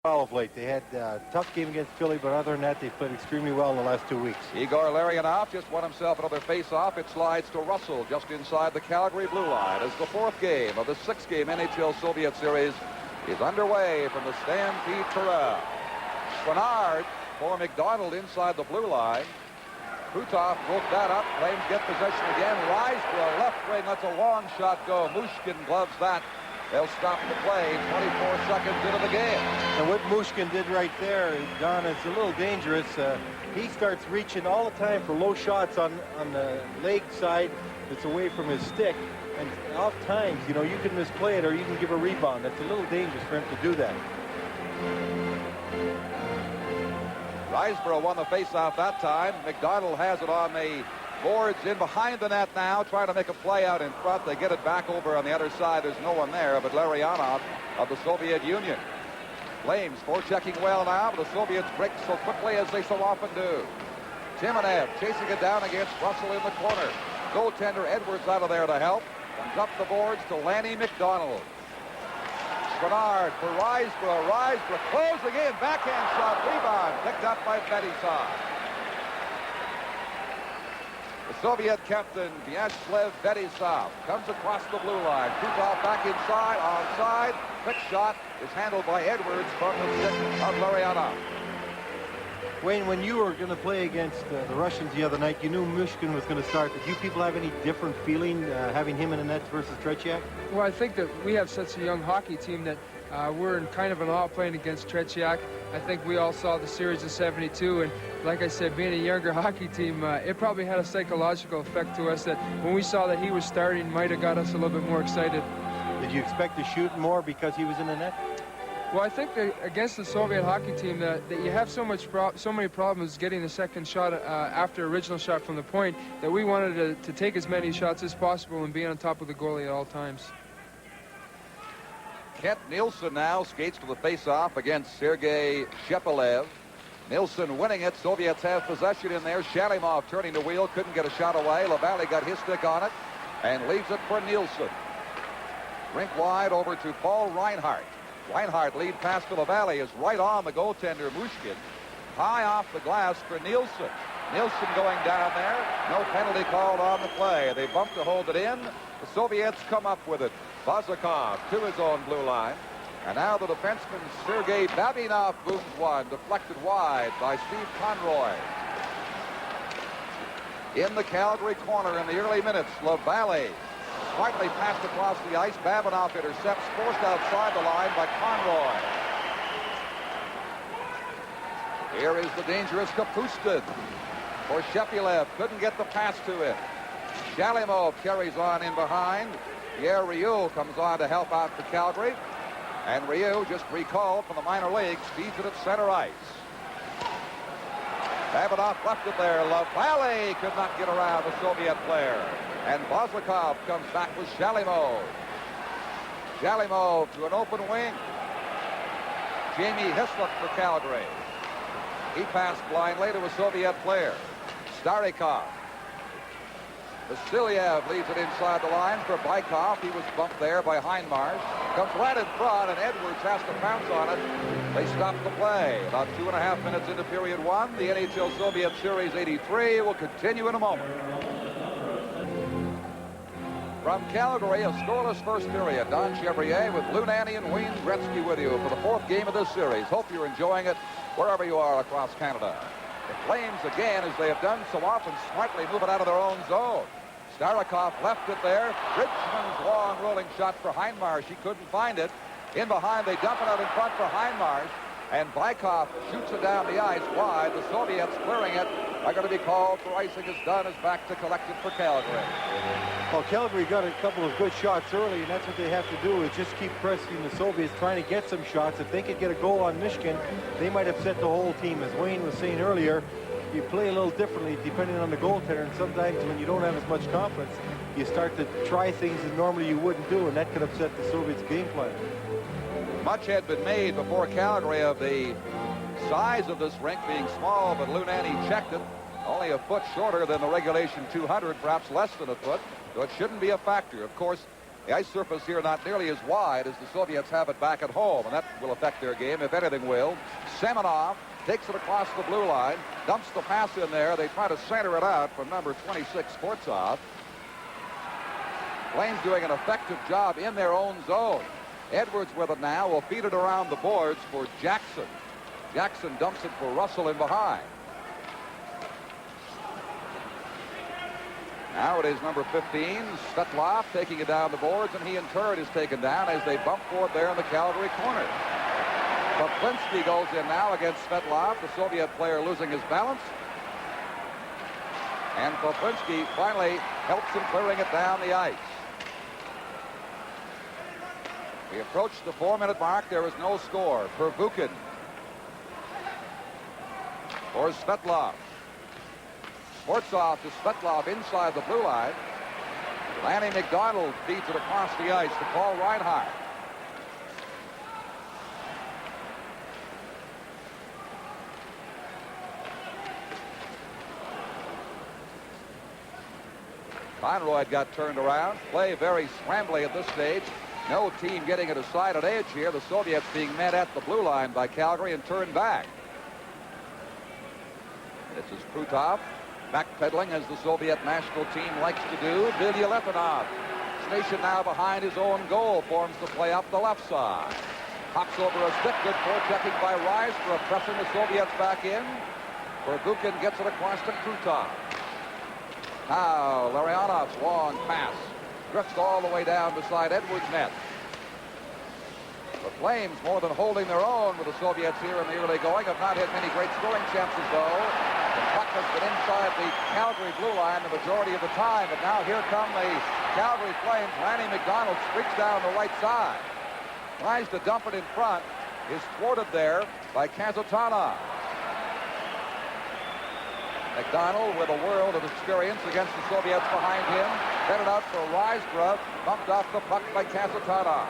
Well, of late, they had a tough game against Philly, but other than that, they've played extremely well in the last 2 weeks. Igor Larionov just won himself another face-off. It slides to Russell just inside the Calgary blue line as the fourth game of the six-game NHL Soviet Series is underway from the Stampede Corral. Bernard for McDonald inside the blue line. Putov broke that up. Flames get possession again. Riseborough left wing lets a long shot go. Mushkin gloves that. They'll stop the play 24 seconds into the game. And what Mushkin did right there, Don, is a little dangerous. He starts reaching all the time for low shots on the leg side that's away from his stick. And oft times, you know, you can misplay it or you can give a rebound. That's a little dangerous for him to do that. Riseborough won the faceoff that time. McDonald has it on the boards in behind the net now, trying to make a play out in front. They get it back over on the other side. There's no one there but Larionov of the Soviet Union. Flames forechecking well now, but the Soviets break so quickly as they so often do. Timonev chasing it down against Russell in the corner. Goaltender Edwards out of there to help. Comes up the boards to Lanny McDonald. Bernard for Riseborough. Riseborough closing in. Backhand shot. Rebound. Picked up by Fetisov. The Soviet captain, Vyacheslav Fetisov, comes across the blue line. Putov back inside, onside. Quick shot is handled by Edwards from the stick of Larionov. Wayne, when you were going to play against the Russians the other night, you knew Mushkin was going to start. Did you people have any different feeling having him in the net versus Tretiak? Well, I think that we have such a young hockey team that we're in kind of an awe playing against Tretiak. I think we all saw the series of '72, and like I said, being a younger hockey team, it probably had a psychological effect to us that when we saw that he was starting, might have got us a little bit more excited. Did you expect to shoot more because he was in the net? Well, I think that against the Soviet hockey team that you have so many problems getting the second shot after original shot from the point that we wanted to take as many shots as possible and be on top of the goalie at all times. Kent Nielsen now skates to the face-off against Sergei Shepelev. Nielsen winning it. Soviets have possession in there. Shalimov turning the wheel, couldn't get a shot away. LaValle got his stick on it and leaves it for Nielsen. Rink wide over to Paul Reinhardt. Reinhardt lead pass to LaValle is right on the goaltender Mushkin. High off the glass for Nielsen. Nielsen going down there. No penalty called on the play. They bump to hold it in. The Soviets come up with it. Vazakov to his own blue line. And now the defenseman Sergei Babinov booms one. Deflected wide by Steve Conroy. In the Calgary corner in the early minutes, LaValle slightly passed across the ice. Babinov intercepts, forced outside the line by Conroy. Here is the dangerous Kapustin for Shepelev. Couldn't get the pass to it. Shalimov carries on in behind. Pierre Rioux comes on to help out for Calgary. And Rioux, just recalled from the minor leagues, feeds it at center ice. Babinov left it there. LaValle could not get around the Soviet player. And Vazakov comes back with Shalimov. Shalimov to an open wing. Jamie Hislop for Calgary. He passed blindly to a Soviet player. Starikov. Vasilyev leads it inside the line for Bykov. He was bumped there by Heinmarsh. Comes right in front, and Edwards has to pounce on it. They stop the play. About 2.5 minutes into period one. The NHL Soviet Series 83 will continue in a moment. From Calgary, a scoreless first period. Don Chevrier with Lou Nanne and Wayne Gretzky with you for the fourth game of this series. Hope you're enjoying it wherever you are across Canada. The Flames, again, as they have done so often, smartly move it out of their own zone. Starikov left it there. Richmond's long rolling shot for Heinmarsh. He couldn't find it. In behind, they dump it out in front for Heinmarsh. And Bykov shoots it down the ice wide. The Soviets clearing it are going to be called for icing as done as back to collect it for Calgary. Well, Calgary got a couple of good shots early, and that's what they have to do is just keep pressing the Soviets, trying to get some shots. If they could get a goal on Michigan, they might upset the whole team. As Wayne was saying earlier, you play a little differently depending on the goaltender, and sometimes when you don't have as much confidence, you start to try things that normally you wouldn't do, and that could upset the Soviets' game plan. Much had been made before Calgary of the size of this rink being small, but Lou Nanne checked it. Only a foot shorter than the regulation 200, perhaps less than a foot, so it shouldn't be a factor. Of course, The ice surface here not nearly as wide as the Soviets have it back at home, and that will affect their game, if anything will. Semenov takes it across the blue line, dumps the pass in there. They try to center it out from number 26, Sportsov. Flames doing an effective job in their own zone. Edwards with it now, will feed it around the boards for Jackson. Jackson dumps it for Russell in behind. Now it is number 15, Svetlov, taking it down the boards, and he in turn is taken down as they bump forward there in the Calgary corner. Poplinski goes in now against Svetlov, the Soviet player losing his balance. And Poplinski finally helps him clearing it down the ice. We approach the 4-minute mark. There is no score. Pervukin for Svetlov. Sportsov to Svetlov inside the blue line. Lanny McDonald feeds it across the ice to Paul Reinhardt. Conroy got turned around. Play very scrambly at this stage. No team getting a decided edge here. The Soviets being met at the blue line by Calgary and turned back. This is Krutov. Backpedaling as the Soviet national team likes to do. Vilya Lepanov, stationed now behind his own goal, forms the play up the left side. Hops over a stick. Good forechecking by Rice for pressing the Soviets back in. Pervukin gets it across to Krutov. Now Larionov's long pass drifts all the way down beside Edwards' net. The Flames more than holding their own with the Soviets here in the early going. Have not had many great scoring chances, though. The puck has been inside the Calgary blue line the majority of the time, but now here come the Calgary Flames. Lanny McDonald streaks down the right side. Tries to dump it in front. Is thwarted there by Kazatanov. McDonald with a world of experience against the Soviets behind him. Headed out for Rysborough. Bumped off the puck by Kazatanov.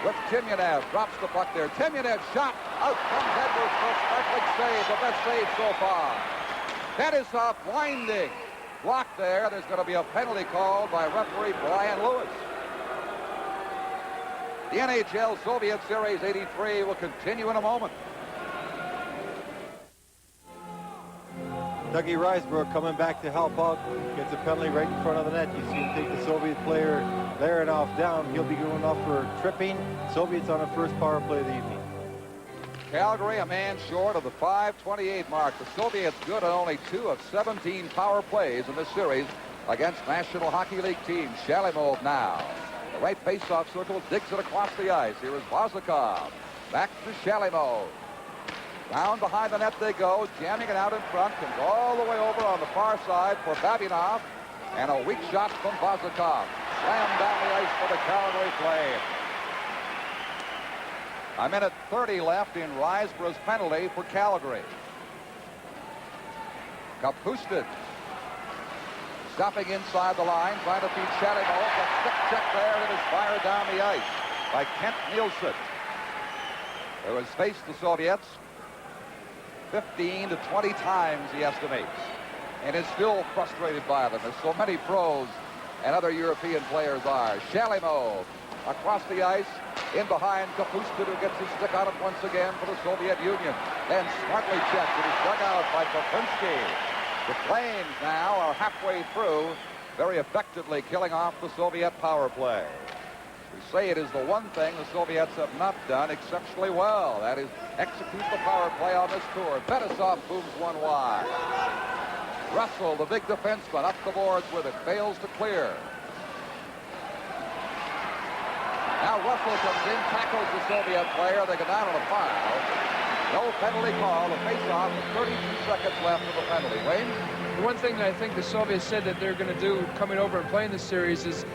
With Timyanev, drops the puck there. Timyanev shot. Out comes Edwards for a sparkling save. The best save so far. Fetisov winding. Blocked there. There's going to be a penalty called by referee Brian Lewis. The NHL Soviet Series 83 will continue in a moment. Dougie Rysbrook coming back to help out. Gets a penalty right in front of the net. You see him take the Soviet player Larionov down. He'll be going off for tripping. Soviets on the first power play of the evening. Calgary a man short of the 5:28 mark. The Soviets good on only 2 of 17 power plays in this series against National Hockey League teams. Shalimov now. The right faceoff circle digs it across the ice. Here is Vozakov. Back to Shalimov. Down behind the net they go, jamming it out in front, comes all the way over on the far side for Babinov, and a weak shot from Vozakov. Slammed down the ice for the Calgary Flames. A minute 30 left in Rysborough's penalty for Calgary. Kapustin stopping inside the line, trying to feed Shalimov. A stick check there, and it is fired down the ice by Kent Nielsen, who has faced the Soviets 15 to 20 times, he estimates, and is still frustrated by them, as so many pros and other European players are. Shalimov across the ice, in behind Kapustin, who gets his stick on it once again for the Soviet Union. Then smartly checked. It is dug out by Poplinski. The Flames now are halfway through, very effectively killing off the Soviet power play. We say it is the one thing the Soviets have not done exceptionally well. That is execute the power play on this tour. Fetisov booms one wide. Russell, the big defenseman, up the boards with it. Fails to clear. Now Russell comes in, tackles the Soviet player. They go down on a foul. No penalty call. A face-off with 32 seconds left of the penalty. Wayne? The one thing that I think the Soviets said that they're going to do coming over and playing this series is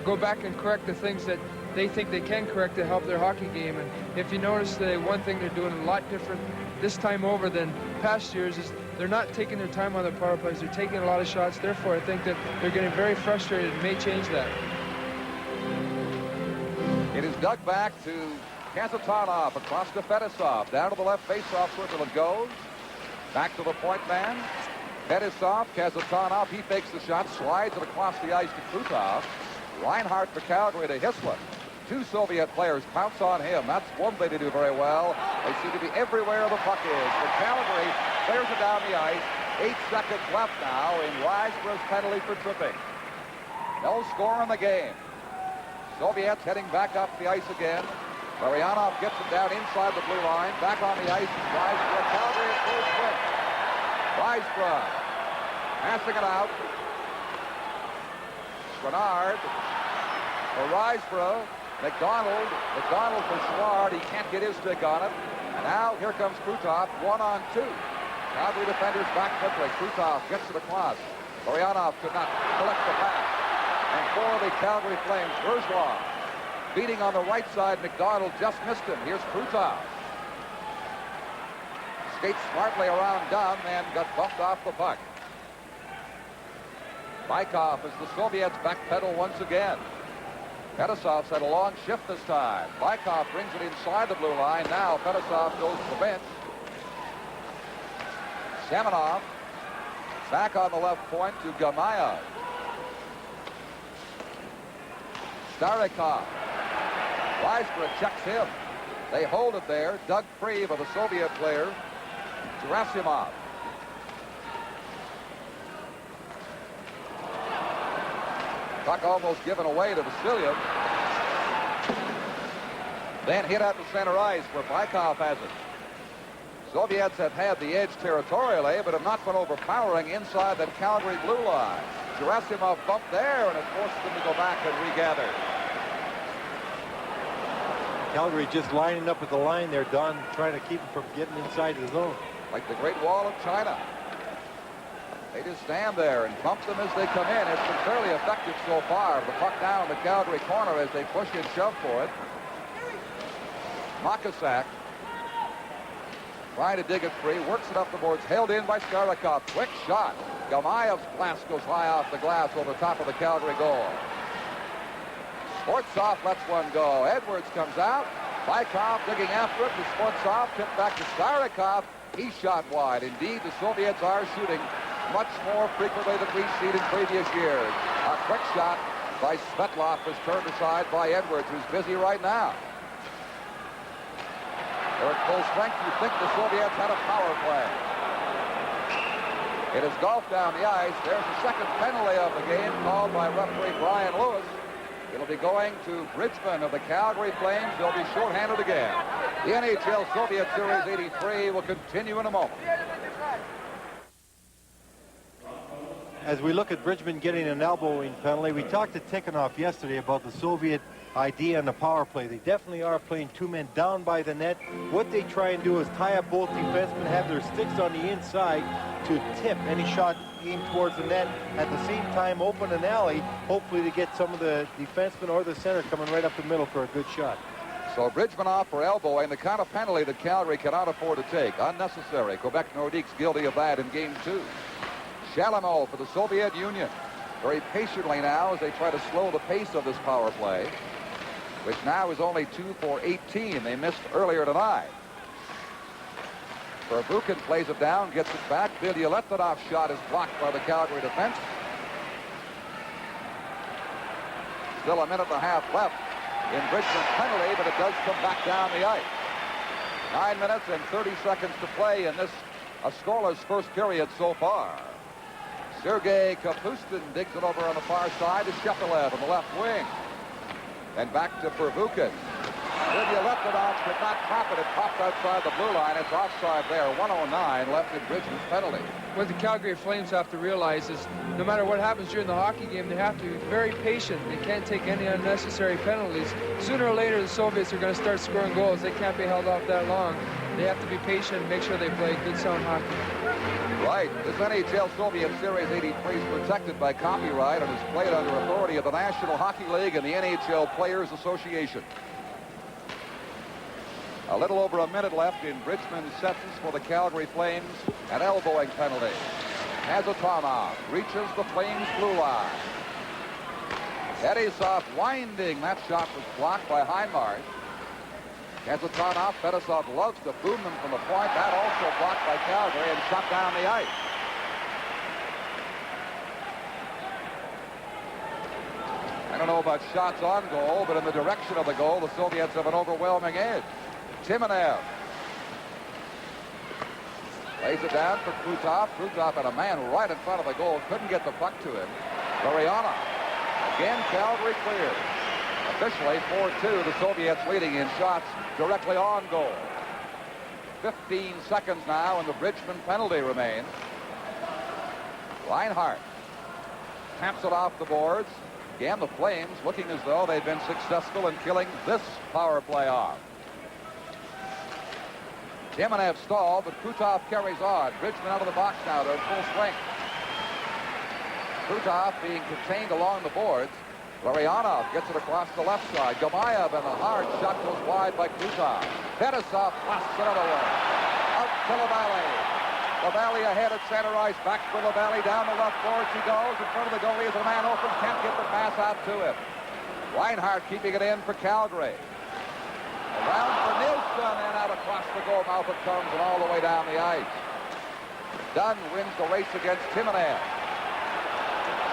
go back and correct the things that they think they can correct to help their hockey game. And if you notice, one thing they're doing a lot different this time over than past years is they're not taking their time on their power plays. They're taking a lot of shots. Therefore, I think that they're getting very frustrated and may change that. It is dug back to Kazatanov across to Fetisov. Down to the left faceoff circle it goes. Back to the point man. Fetisov, Kazatanov, he fakes the shot, slides it across the ice to Krutov. Reinhardt for Calgary to Hisla. 2 Soviet players pounce on him. That's one thing they do very well. They seem to be everywhere the puck is. But Calgary clears it down the ice. 8 seconds left now in Riseborough's penalty for tripping. No score in the game. Soviets heading back up the ice again. Larionov gets it down inside the blue line. Back on the ice. Riseborough. Calgary at full sprint. Riseborough passing it out. Grenard for Riseborough. McDonald for Schward. He can't get his stick on it. And now here comes Krutov, 1-on-2. Calgary defenders back quickly. Krutov gets it across. Larionov could not collect the pass. And for the Calgary Flames, Bourgeois beating on the right side. McDonald just missed him. Here's Krutov. Skates smartly around Dunn and got bumped off the puck. Bykov as the Soviets backpedal once again. Fedosov's had a long shift this time. Bykov brings it inside the blue line. Now Fedosov goes to the bench. Semenov back on the left point to Gamayev. Starikov. Riseborough checks him. They hold it there. Dug free by the Soviet player. Gerasimov. Puck almost given away to Vasilyev. Then hit at the center ice where Bykov has it. Soviets have had the edge territorially, but have not been overpowering inside that Calgary blue line. Gerasimov bumped there, and it forced them to go back and regather. Calgary just lining up with the line there, Don, trying to keep him from getting inside the zone. Like the Great Wall of China. They just stand there and bump them as they come in. It's been fairly effective so far. The puck down in the Calgary corner as they push and shove for it. Makasak trying to dig it free, works it up the boards, held in by Starikov. Quick shot. Gamayev's blast goes high off the glass over top of the Calgary goal. Sportsov lets one go. Edwards comes out. Bykov digging after it to Sportsov. Tipped back to Starikov. He shot wide. Indeed, the Soviets are shooting much more frequently than we've seen in previous years. A quick shot by Svetlov was turned aside by Edwards, who's busy right now. They're at full strength. You think the Soviets had a power play. It is golfed down the ice. There's the second penalty of the game called by referee Brian Lewis. It'll be going to Bridgman of the Calgary Flames. They'll be shorthanded again. The NHL Soviet Series 83 will continue in a moment. As we look at Bridgman getting an elbowing penalty, we talked to Tikhonov yesterday about the Soviet idea on the power play. They definitely are playing 2 men down by the net. What they try and do is tie up both defensemen, have their sticks on the inside to tip any shot aimed towards the net. At the same time, open an alley, hopefully to get some of the defensemen or the center coming right up the middle for a good shot. So Bridgman off for elbowing, the kind of penalty that Calgary cannot afford to take. Unnecessary. Quebec Nordique's guilty of that in Game 2. Shalamov for the Soviet Union. Very patiently now as they try to slow the pace of this power play, which now is only 2 for 18. They missed earlier tonight. Verbuchen plays it down, gets it back. Vilya-Letvanov's shot is blocked by the Calgary defense. Still a minute and a half left in Bridgman's penalty, but it does come back down the ice. 9 minutes and 30 seconds to play in this a scoreless first period so far. Sergei Kapustin digs it over on the far side to Shepelev on the left wing. And back to Verbuchen. Vilya-Letvanov could not pop it. It popped outside the blue line. It's offside there. 1:09 left in Bridgman's penalty. What the Calgary Flames have to realize is no matter what happens during the hockey game, they have to be very patient. They can't take any unnecessary penalties. Sooner or later, the Soviets are going to start scoring goals. They can't be held off that long. They have to be patient and make sure they play good, sound hockey. Right. This NHL Soviet Series 83 is protected by copyright and is played under authority of the National Hockey League and the NHL Players Association. A little over a minute left in Bridgman's sentence for the Calgary Flames. An elbowing penalty. Kazatonov reaches the Flames blue line. Fedosov winding. That shot was blocked by Heinmarsh. Kazatonov, Fedosov loves to boom them from the point. That also blocked by Calgary and shot down the ice. I don't know about shots on goal, but in the direction of the goal, the Soviets have an overwhelming edge. Timanev lays it down for Krutov. Krutov had a man right in front of the goal. Couldn't get the puck to him. Lariana. Again, Calgary cleared. Officially 4-2. The Soviets leading in shots directly on goal. 15 seconds now, and the Bridgman penalty remains. Reinhardt taps it off the boards. Again, the Flames looking as though they've been successful in killing this power play off. Timanev stalled, but Krutov carries on. Bridgman out of the box now to full strength. Krutov being contained along the boards. Larionov gets it across the left side. Gamayev, and a hard shot goes wide by Krutov. Fetisov blasts it away. Out to LaValle. LaValle ahead at center ice. Back for LaValle. Down the left boards he goes. In front of the goalie is a man open. Can't get the pass out to him. Reinhardt keeping it in for Calgary. Around for Nilsson, and out across the goal mouth it comes, and all the way down the ice. Dunn wins the race against Timanev.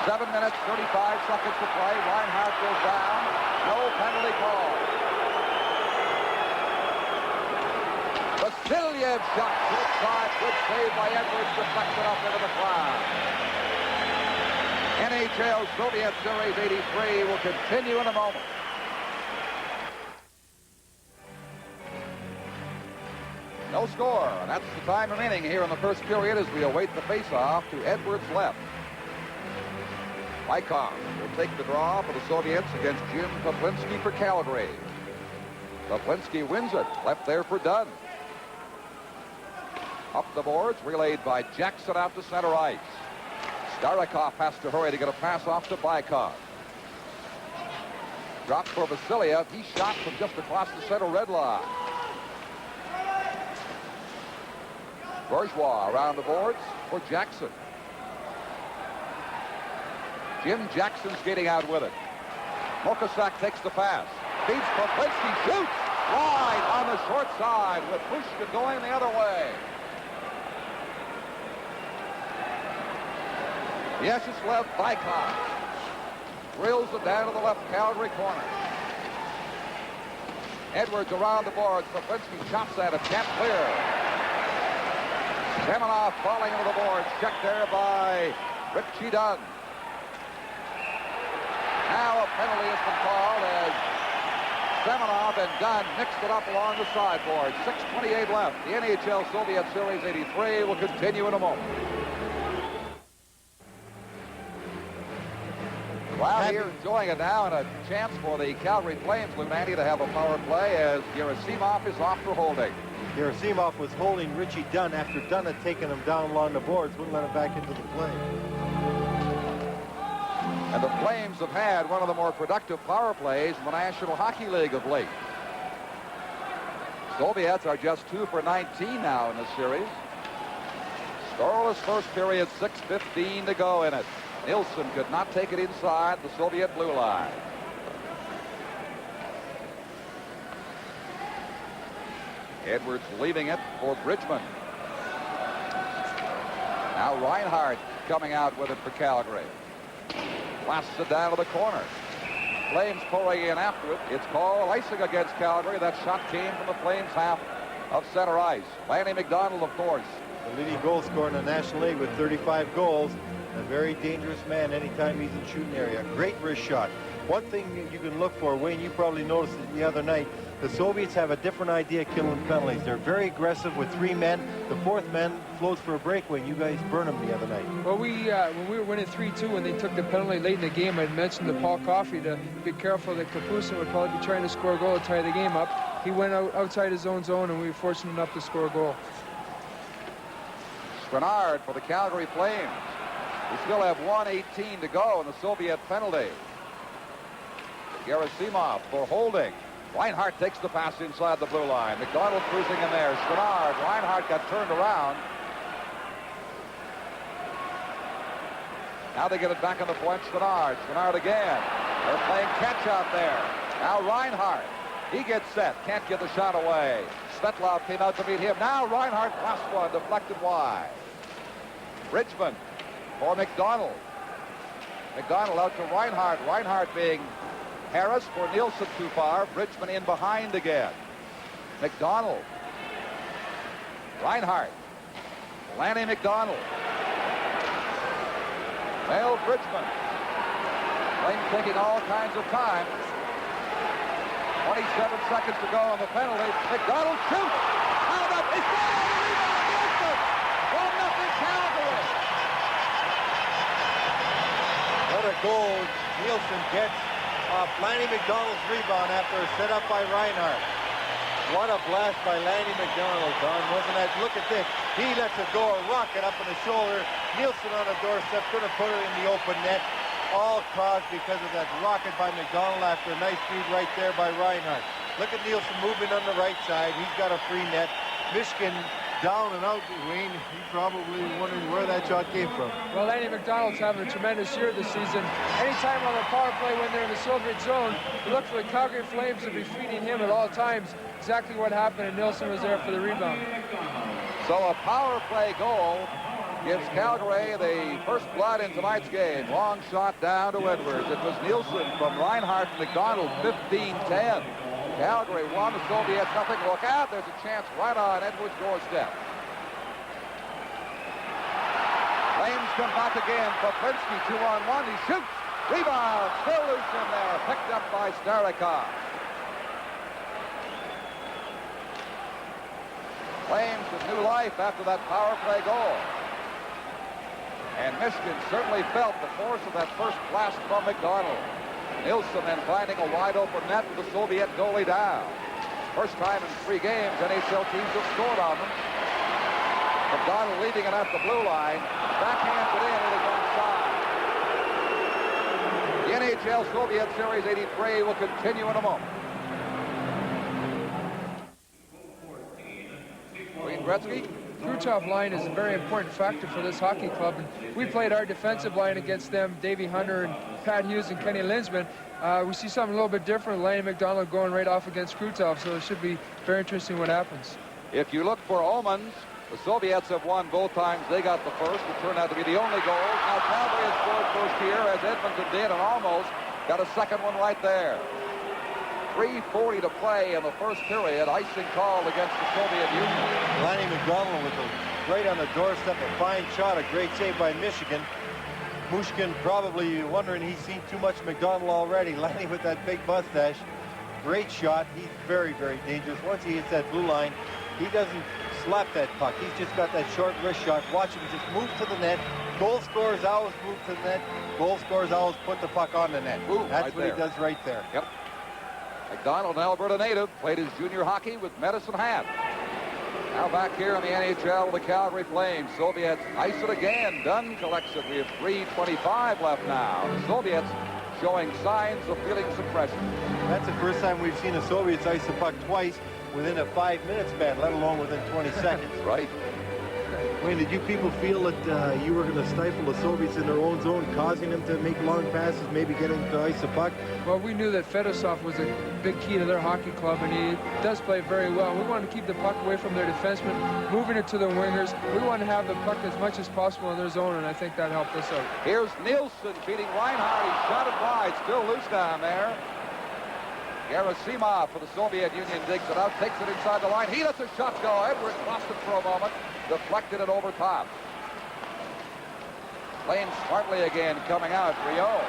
7 minutes, 35 seconds to play. Reinhardt goes down. No penalty call. Vasilyev shot to the side. Good save by Edwards. Deflected up into the crowd. NHL Soviet Series 83 will continue in a moment. No score, and that's the time remaining here in the first period as we await the face-off to Edwards' left. Lykov will take the draw for the Soviets against Jim Poplinsky for Calgary. Poplinsky wins it, left there for Dunn. Up the boards, relayed by Jackson out to center ice. Starikov has to hurry to get a pass off to Bykov. Dropped for Vasilyev. He shot from just across the center red line. Bourgeois around the boards for Jackson. Jim Jackson skating out with it. Mokosak takes the pass. Beats Poplinsky, shoots wide on the short side with Pushkin going the other way. Vyacheslav Bykov drills it down to the left Calgary corner. Edwards around the boards. Poplinsky chops at it, can't clear. Semenov falling into the boards. Checked there by Richie Dunn. Now a penalty has been called as Semenov and Dunn mixed it up along the sideboard. 6:28 left. The NHL Soviet Series 83 will continue in a moment. Well, here enjoying it now, and a chance for the Calgary Flames, Lunati, to have a power play as Gerasimov is off for holding. Gerasimov was holding Richie Dunn after Dunn had taken him down along the boards, wouldn't let him back into the play. And the Flames have had one of the more productive power plays in the National Hockey League of late. Soviets are just 2 for 19 now in this series. Scoreless first period, 6:15 to go in it. Nilsson could not take it inside the Soviet blue line. Edwards leaving it for Bridgman. Now Reinhardt coming out with it for Calgary. Blasts it down to the corner. Flames pouring in after it. It's called icing against Calgary. That shot came from the Flames half of center ice. Lanny McDonald, of course. The leading goal scorer in the National League with 35 goals. A very dangerous man anytime he's in shooting area. Great wrist shot. One thing you can look for, Wayne, you probably noticed it the other night, the Soviets have a different idea of killing penalties. They're very aggressive with 3 men. The 4th man floats for a breakaway, and you guys burned them the other night. Well, when we were winning 3-2, when they took the penalty late in the game, I mentioned to Paul Coffey to be careful that Kapustin would probably be trying to score a goal to tie the game up. He went outside his own zone, and we were fortunate enough to score a goal. Grenard for the Calgary Flames. We still have 1:18 to go in the Soviet penalty. Gerasimov for holding. Reinhardt takes the pass inside the blue line. McDonald cruising in there. Grenard. Reinhardt got turned around. Now they get it back on the point. Grenard. Grenard again. They're playing catch out there. Now Reinhardt. He gets set. Can't get the shot away. Svetlov came out to meet him. Now Reinhardt last one. Deflected wide. Bridgman for McDonald. McDonald out to Reinhardt. Reinhardt being harassed for Nielsen too far. Bridgman in behind again. McDonald. Reinhardt. Lanny McDonald. Mel Bridgman. Flames taking all kinds of time. 27 seconds to go on the penalty. McDonald shoots. How about he scored on the rebound? Nielsen. 1-0 Calgary. What a goal Nielsen gets off Lanny McDonald's rebound after a set up by Reinhardt. What a blast by Lanny McDonald, Don, wasn't that? Look at this. He lets it go, a rocket up in the shoulder. Nielsen on the doorstep, couldn't put it in the open net. All caused because of that rocket by McDonald after a nice feed right there by Reinhardt. Look at Nielsen moving on the right side. He's got a free net. Michigan down and out, Wayne. He's probably wondering where that shot came from. Well, Lanny McDonald's having a tremendous year this season. Anytime on the power play when they're in the Soviet zone, you look for the Calgary Flames to be feeding him at all times. Exactly what happened, and Nielsen was there for the rebound. So a power play goal gives Calgary the first blood in tonight's game. Long shot down to Edwards. It was Nielsen from Reinhardt and McDonald, 15-10. Calgary won, the Soviets nothing. Look out, there's a chance right on Edwards' doorstep. Flames come back again. Poplinski 2-on-1. He shoots. Rebound. Still loose in there. Picked up by Starikov. Flames with new life after that power play goal. And Michigan certainly felt the force of that first blast from McDonald. Nielsen then finding a wide open net with the Soviet goalie down. First time in 3 games NHL teams have scored on them. McDonald leading it at the blue line. Backhands it in, it is onside. The NHL Soviet Series 83 will continue in a moment. Wayne Gretzky. Khrushchev line is a very important factor for this hockey club. And we played our defensive line against them, Davey Hunter and Pat Hughes and Kenny Linsman. We see something a little bit different. Lanny McDonald going right off against Khrushchev, so it should be very interesting what happens. If you look for omens, the Soviets have won both times. They got the first. It turned out to be the only goal. Now Calgary has scored first here, as Edmonton did, and almost got a second one right there. 3:40 to play in the first period. Icing called against the Soviet Union. Lanny McDonald with right on the doorstep, a fine shot, a great save by Michigan. Mushkin probably wondering he's seen too much McDonald already. Lanny with that big mustache. Great shot. He's very, very dangerous. Once he hits that blue line, he doesn't slap that puck. He's just got that short wrist shot. Watch him just move to the net. Goal scorers always move to the net. Goal scorers always put the puck on the net. Ooh, that's right what there. he does right there. Yep. McDonald, an Alberta native, played his junior hockey with Medicine Hat. Now back here in the NHL with the Calgary Flames. Soviets ice it again. Dunn collects it. We have 3:25 left now. The Soviets showing signs of feeling some pressure. That's the first time we've seen the Soviets ice the puck twice within a 5-minute span, let alone within 20 seconds. Right. Wayne, did you people feel that you were going to stifle the Soviets in their own zone, causing them to make long passes, maybe getting to ice the puck? Well, we knew that Fedosov was a big key to their hockey club, and he does play very well. We wanted to keep the puck away from their defensemen, moving it to the wingers. We wanted to have the puck as much as possible in their zone, and I think that helped us out. Here's Nielsen beating Reinhardt. He shot it wide, still loose down there. Gerasimov for the Soviet Union digs it out, takes it inside the line. He lets a shot go. Edwards lost it for a moment, deflected it over top. Playing smartly again, coming out, Rio.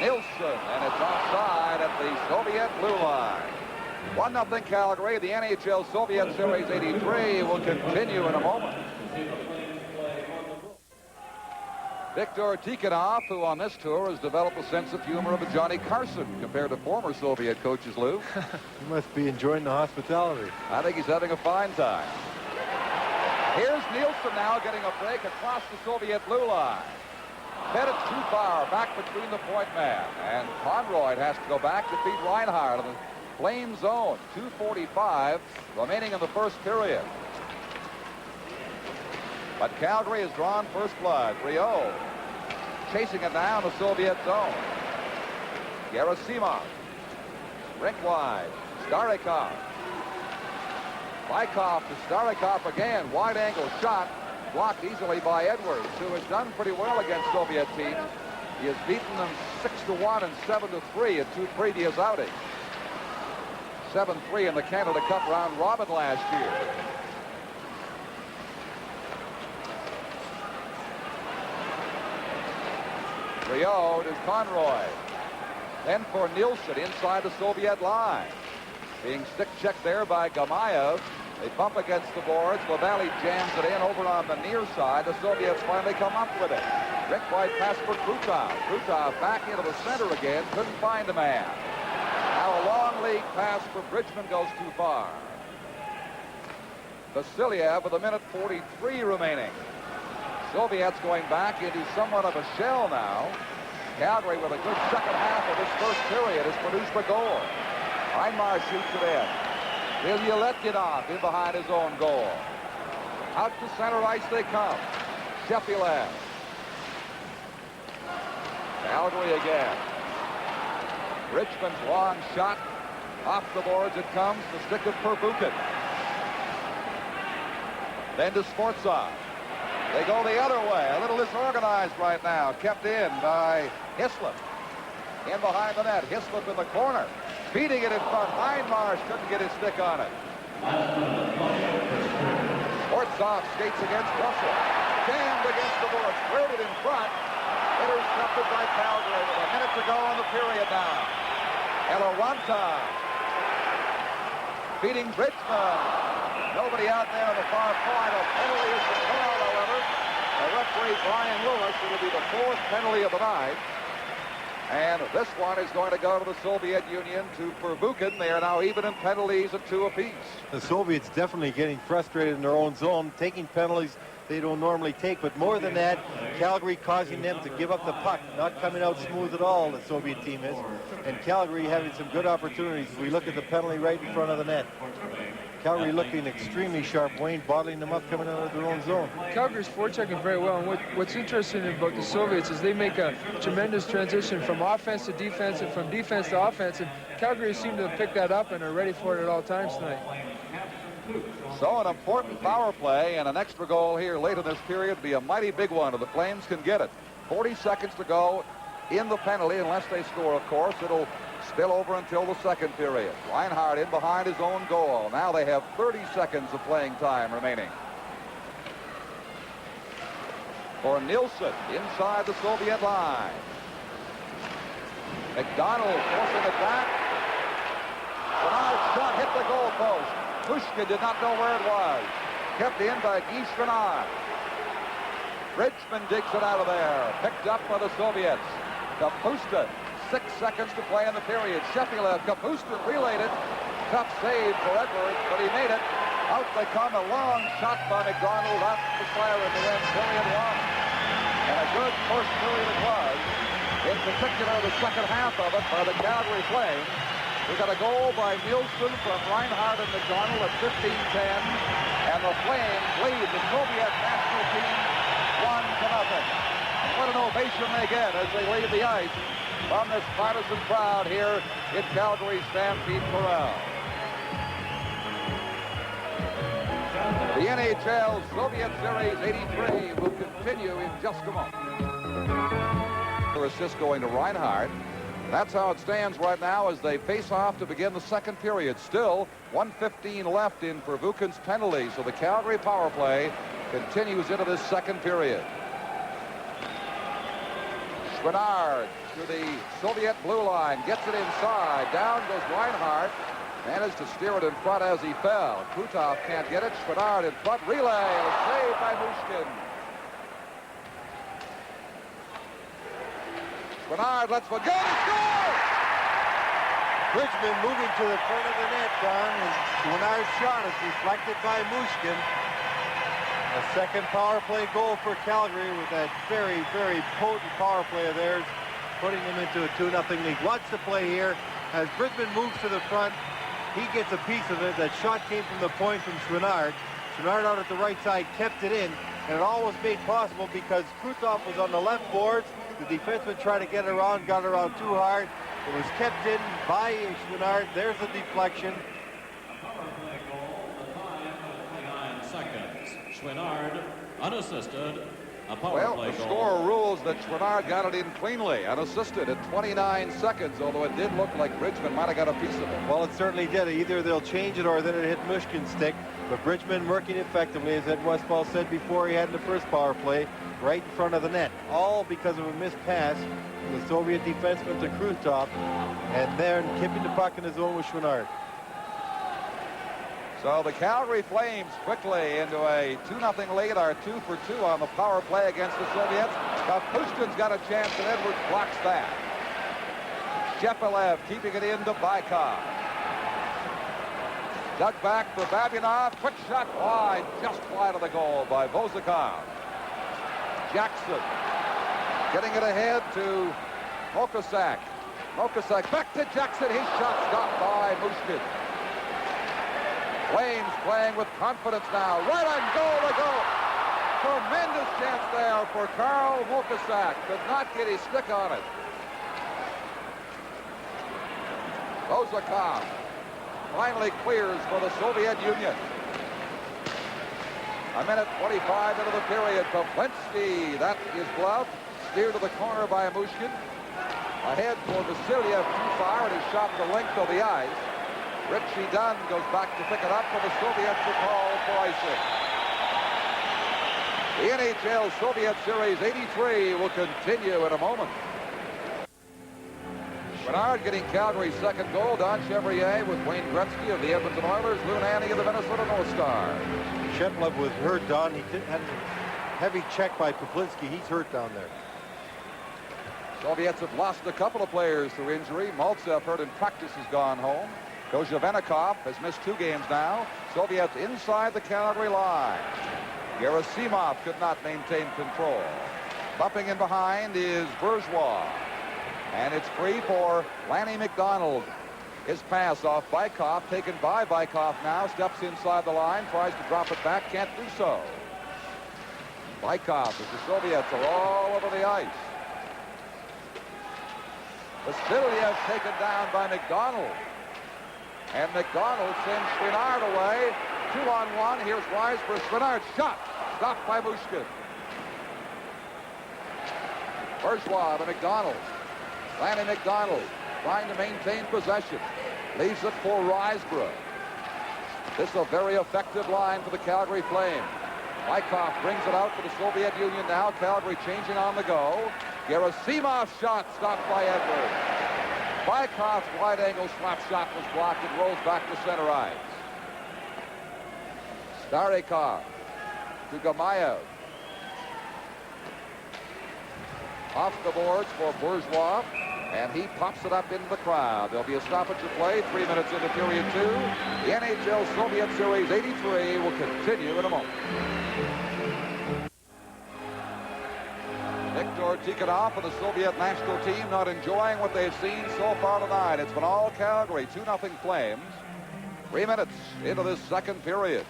Nielsen, and it's offside at the Soviet blue line. 1-0 Calgary. The NHL Soviet Series 83 will continue in a moment. Viktor Tikhonov, who on this tour has developed a sense of humor of a Johnny Carson compared to former Soviet coaches, Lou. He must be enjoying the hospitality. I think he's having a fine time. Here's Nielsen now getting a break across the Soviet blue line. Fed it too far, back between the point man. And Conroy has to go back to beat Reinhardt in the Flame zone. 2:45 remaining in the first period. But Calgary has drawn first blood. Rio chasing it down the Soviet zone. Gerasimov. Rink wide. Starikov. Bykov to Starikov again. Wide angle shot. blocked easily by Edwards, who has done pretty well against Soviet teams. He has beaten them 6-1 and 7-3 in 2 previous outings. 7-3 in the Canada Cup round robin last year. Rio to Conroy. Then for Nielsen inside the Soviet line. Being stick-checked there by Gamayev. They bump against the boards. Lavalley jams it in over on the near side. The Soviets finally come up with it. Rick White pass for Krutov. Krutov back into the center again. Couldn't find a man. Now a long lead pass for Bridgman goes too far. Vasiliev with 1:43 remaining. Soviets going back into somewhat of a shell now. Calgary with a good second half of this first period has produced a goal. Einmar shoots it in. Ilya Letkinov in behind his own goal. Out to center ice they come. Sheffield. Calgary again. Richmond's long shot. Off the boards it comes. The stick of Perbukin. Then to Sportsov. They go the other way. A little disorganized right now. Kept in by Hislop. In behind the net. Hislop in the corner. Feeding it in front. Einmar couldn't get his stick on it. Sportsov skates against Russell. Jammed against the boards. Cleared it in front. Intercepted by Calgary with a minute to go in the period now. Eloranta beating Bridgman. Nobody out there on the far point. A penalty is called, however. The referee, Brian Lewis, it will be the 4th penalty of the night. And this one is going to go to the Soviet Union, to Perbukin. They are now even in penalties at 2 apiece. The Soviets definitely getting frustrated in their own zone, taking penalties they don't normally take. But more than that, Calgary causing them to give up the puck, not coming out smooth at all, the Soviet team is. And Calgary having some good opportunities. We look at the penalty right in front of the net. Calgary looking extremely sharp. Wayne bottling them up coming out of their own zone. Calgary's forechecking very well, and what's interesting about the Soviets is they make a tremendous transition from offense to defense and from defense to offense, and Calgary seem to have picked that up and are ready for it at all times tonight. So an important power play and an extra goal here late in this period would be a mighty big one if the Flames can get it. 40 seconds to go in the penalty, unless they score, of course. It'll spill over until the second period. Reinhardt in behind his own goal. Now they have 30 seconds of playing time remaining. For Nielsen inside the Soviet line. McDonald forcing it back. Bernard's shot hit the goal post. Pushkin did not know where it was. Kept in by Guy Chouinard. Bridgman digs it out of there. Picked up by the Soviets. Kapustin. 6 seconds to play in the period. Sheffield, Kapustin relayed it. Tough save for Edwards, but he made it. Out they come. A long shot by McDonald off the fire in the end. Period 1. And a good first period it was. In particular, the second half of it by the Calgary Flames. We got a goal by Nielsen from Reinhardt and McDonald at 15-10. And the Flames lead the Soviet national team 1-0. And what an ovation they get as they leave the ice from this partisan crowd here in Calgary Stampede Corral. The NHL Soviet Series 83 will continue in just a moment. Assist going to Reinhardt. That's how it stands right now as they face off to begin the second period. Still 1:15 left in Perbukin's penalty, so the Calgary power play continues into this second period. Chouinard to the Soviet blue line, gets it inside. Down goes Reinhardt. Managed to steer it in front as he fell. Krutov can't get it. Chouinard in front. Relay. A save by Mushkin. Chouinard lets one go. He scores! Bridgman moving to the front of the net, Don, and Chouinard's shot is deflected by Mushkin. A second power play goal for Calgary with that very, very potent power play of theirs, putting them into a 2-0 lead. Watch the play here. As Bridgman moves to the front, he gets a piece of it. That shot came from the point from Chouinard. Chouinard out at the right side kept it in, and it all was made possible because Krutov was on the left boards. The defenseman tried to get around, got around too hard. It was kept in by Chouinard. There's the deflection. seconds. Chouinard, unassisted. A power Well, play the goal. score rules that Chouinard got it in cleanly, unassisted at 29 seconds, although it did look like Bridgman might have got a piece of it. Well, it certainly did. Either they'll change it or then it hit Mushkin's stick. But Bridgman working effectively, as Ed Westfall said before, he had in the first power play, right in front of the net. All because of a missed pass from the Soviet defenseman to Krutov, and then keeping the puck in his zone with Chouinard. So the Calgary Flames quickly into a 2-0 lead, are 2 for 2 on the power play against the Soviets. Now Pushkin's got a chance, and Edwards blocks that. Shepelev keeping it into Baikov. Dug back for Babinov. Quick shot wide, just wide of the goal by Vozakov. Jackson getting it ahead to Mokosak. Mokosak back to Jackson. His shot stopped by Mushkin. Flames playing with confidence now. Right on goal to go. Tremendous chance there for Karl Mokosak. Could not get his stick on it. Vozakov finally clears for the Soviet Union. A minute 25 into the period. Pavlensky, that is gloved. Steered to the corner by Mushkin. Ahead for Vasiliev, too far, and his shot the length of the ice. Richie Dunn goes back to pick it up, for the Soviets to call for icing. The NHL Soviet Series 83 will continue in a moment. Bernard getting Calgary's second goal. Don Chevrier with Wayne Gretzky of the Edmonton Oilers. Lou Nanne of the Minnesota North Stars. Shepelev was hurt, Don. He had a heavy check by Pavlensky. He's hurt down there. Soviets have lost a couple of players through injury. Maltsev, hurt in practice, has gone home. Kozhevenikov has missed 2 games now. Soviets inside the Calgary line. Gerasimov could not maintain control. Bumping in behind is Bourgeois. And it's free for Lanny McDonald. His pass off Baikov, taken by Baikov now, steps inside the line, tries to drop it back, can't do so. Baikov, as the Soviets are all over the ice. Vasiliev taken down by McDonald. And McDonald sends Chouinard away. 2-on-1. Here's Weisberg. Chouinard shot. Stopped by Mushkin. Bourgeois to McDonald. Lanny McDonald trying to maintain possession. Leaves it for Weisberg. This is a very effective line for the Calgary Flames. Baikov brings it out for the Soviet Union now. Calgary changing on the go. Gerasimov's shot stopped by Edwards. Baikov's wide-angle slap shot was blocked and rolls back to center ice. Starikov to Gamayev. Off the boards for Bourgeois, and he pops it up into the crowd. There'll be a stoppage of play, 3 minutes into period 2. The NHL Soviet Series 83 will continue in a moment. Viktor Tikhonov and the Soviet national team not enjoying what they've seen so far tonight. It's been all Calgary, 2-0 Flames. 3 minutes into this second period.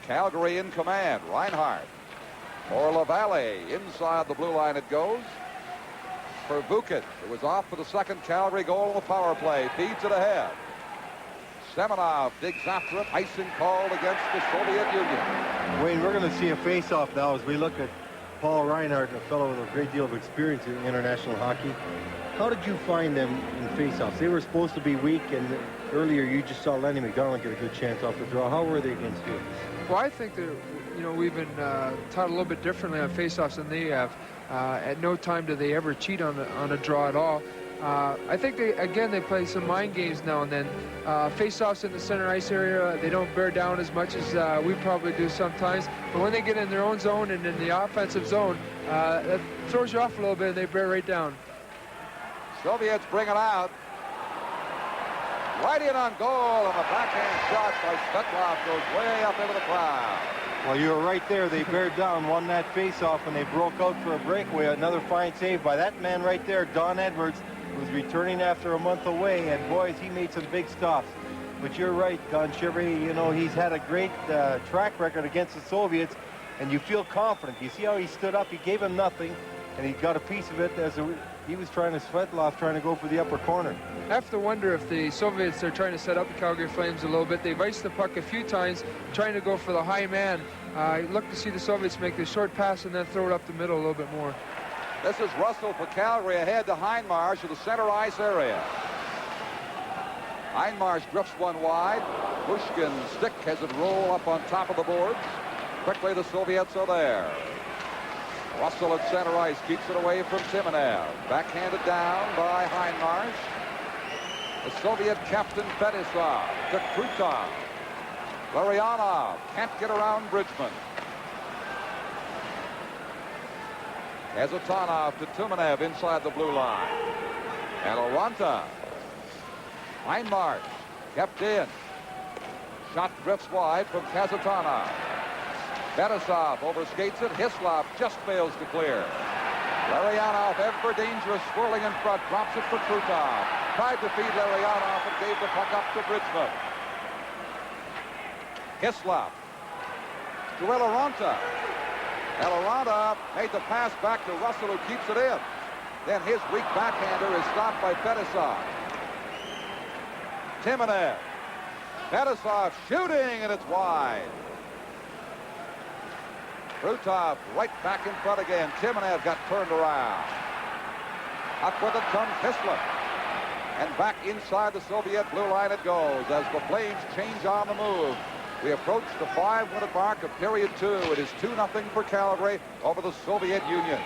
Calgary in command. Reinhardt for LaValle. Inside the blue line it goes. For Vukic, who was off for the second Calgary goal on the power play. Feeds it ahead. Semenov digs after it. Icing called against the Soviet Union. Wayne, we're going to see a face-off now as we look at Paul Reinhardt, a fellow with a great deal of experience in international hockey. How did you find them in face-offs? They were supposed to be weak, and earlier you just saw Lanny McDonald get a good chance off the draw. How were they against you? Well, I think that, we've been taught a little bit differently on face-offs than they have. At no time do they ever cheat on a draw at all. I think they play some mind games now and then. Face-offs in the center ice area, they don't bear down as much as we probably do sometimes. But when they get in their own zone and in the offensive zone, that throws you off a little bit and they bear right down. Soviets bring it out. Right in on goal, and the backhand shot by Svetlov goes way up into the crowd. Well, you were right there. They bared down, won that face-off, and they broke out for a breakaway. Another fine save by that man right there, Don Edwards, who's returning after a month away. And, boys, he made some big stops. But you're right, Don Chevrier, he's had a great track record against the Soviets, and you feel confident. You see how he stood up? He gave him nothing, and he got a piece of it as He was trying to Svetlov trying to go for the upper corner. I have to wonder if the Soviets are trying to set up the Calgary Flames a little bit. They've iced the puck a few times, trying to go for the high man. Look to see the Soviets make the short pass and then throw it up the middle a little bit more. This is Russell for Calgary ahead to Hindmarsh to the center ice area. Hindmarsh drifts one wide. Pushkin's stick has it roll up on top of the boards. Quickly the Soviets are there. Russell at center ice keeps it away from Timonev. Backhanded down by Hindmarsh. The Soviet captain Fetisov to Krutov. Larionov can't get around Bridgman. Kazatonov to Timonev inside the blue line. And Aranta. Hindmarsh kept in. Shot drifts wide from Kazatonov. Fetisov overskates it. Hislop just fails to clear. Larionov, ever dangerous, swirling in front, drops it for Krutov. Tried to feed Larionov and gave the puck up to Bridgman. Hislop to Eloranta. Eloranta made the pass back to Russell, who keeps it in. Then his weak backhander is stopped by Fetisov. Timonev. Fetisov shooting, and it's wide. Krutov right back in front again. Timonev got turned around. Up with it comes Hislop. And back inside the Soviet blue line it goes as the Flames change on the move. We approach the 5-minute mark of period 2. It is 2-0 for Calgary over the Soviet Union.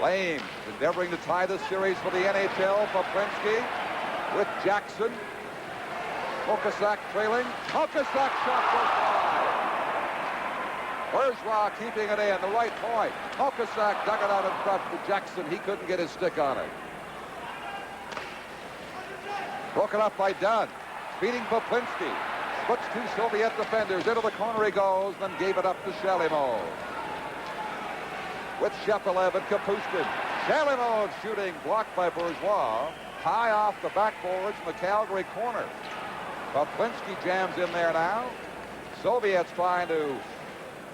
Flames endeavoring to tie the series for the NHL. Poplensky with Jackson. Okasak trailing. Okasak shot goes wide. Bergeron keeping it in, the right point. Okasak dug it out in front for Jackson. He couldn't get his stick on it. Broken up by Dunn. Beating Poplensky. Puts 2 Soviet defenders. Into the corner he goes, then gave it up to Shalimov. With Shepelev and Kapustin. Shalimov shooting, blocked by Bourgeois. High off the backboards in the Calgary corner. Poplensky jams in there now. Soviets trying to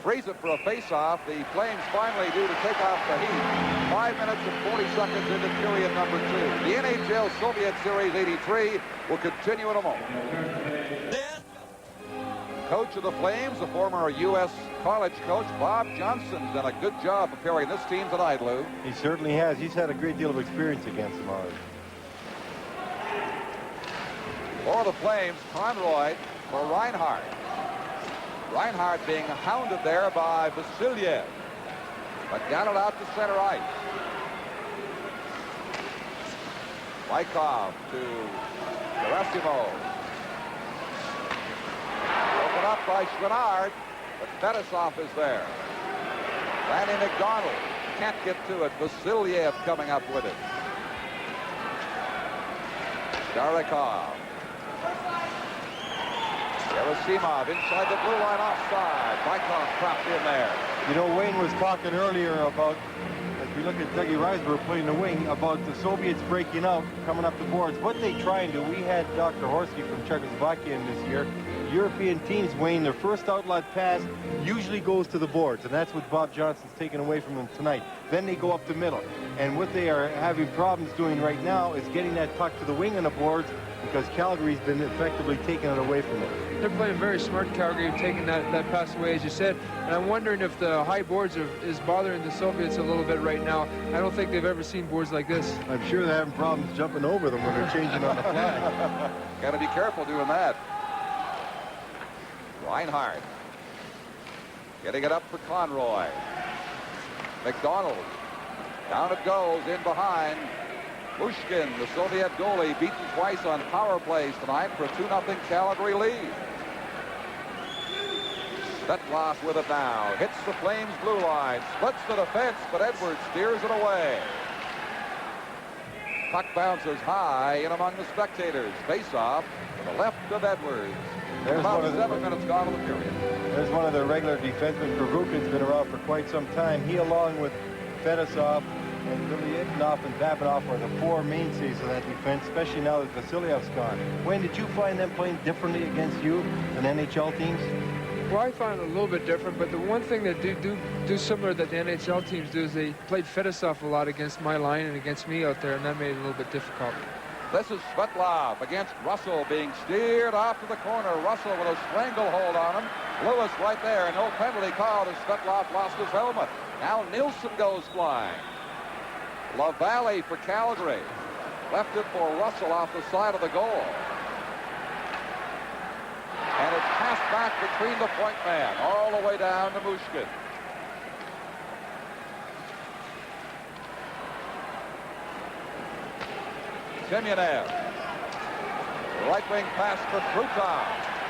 freeze it for a face-off. The Flames finally do to take off the heat. 5 minutes and 40 seconds into period number 2. The NHL Soviet Series 83 will continue in a moment. Coach of the Flames, the former U.S. college coach, Bob Johnson's done a good job preparing this team tonight, Lou. He certainly has. He's had a great deal of experience against them already. For the Flames, Conroy for Reinhardt. Reinhardt being hounded there by Vasilyev, but got it out to center ice. Lykov to Gerasimov. Broken up by Chouinard, but Fetisov is there. Randy McDonald can't get to it. Vasilyev coming up with it. Starikov. Gerasimov inside the blue line offside. Bykov trapped in there. You know, Wayne was talking earlier about, as we look at Dougie Reisberg playing the wing, about the Soviets breaking out, coming up the boards. What they try and do, we had Dr. Horsey from Czechoslovakia in this year. European teams, Wayne, their first outlet pass usually goes to the boards, and that's what Bob Johnson's taken away from them tonight. Then they go up the middle. And what they are having problems doing right now is getting that puck to the wing on the boards, because Calgary's been effectively taking it away from them. They're playing very smart, Calgary, taking that pass away, as you said. And I'm wondering if the high boards is bothering the Soviets a little bit right now. I don't think they've ever seen boards like this. I'm sure they're having problems jumping over them when they're changing on the fly. Got to be careful doing that. Reinhardt getting it up for Conroy. McDonald. Down it goes, in behind. Pushkin, the Soviet goalie, beaten twice on power plays tonight for a 2-0 Calgary lead. Svetlov with it now. Hits the Flames blue line. Splits the defense, but Edwards steers it away. Puck bounces high in among the spectators. Face-off to the left of Edwards. There's about 7 minutes gone in the period. There's one of their regular defensemen. Pervukin's been around for quite some time. He, along with Fetisov and Vilyatnov and Babinov, are the 4 mainstays of that defense, especially now that Vasilyev's gone. Wayne, did you find them playing differently against you than NHL teams? Well, I found it a little bit different, but the one thing that do similar that the NHL teams do is they played Fedosov a lot against my line and against me out there, and that made it a little bit difficult. This is Svetlov against Russell, being steered off to the corner. Russell with a stranglehold on him. Lewis right there. No penalty called as Svetlov lost his helmet. Now Nilsson goes flying. LaValle for Calgary. Left it for Russell off the side of the goal. And it's passed back between the point man all the way down to Mushkin. Semyonev. Right wing pass for Krutov.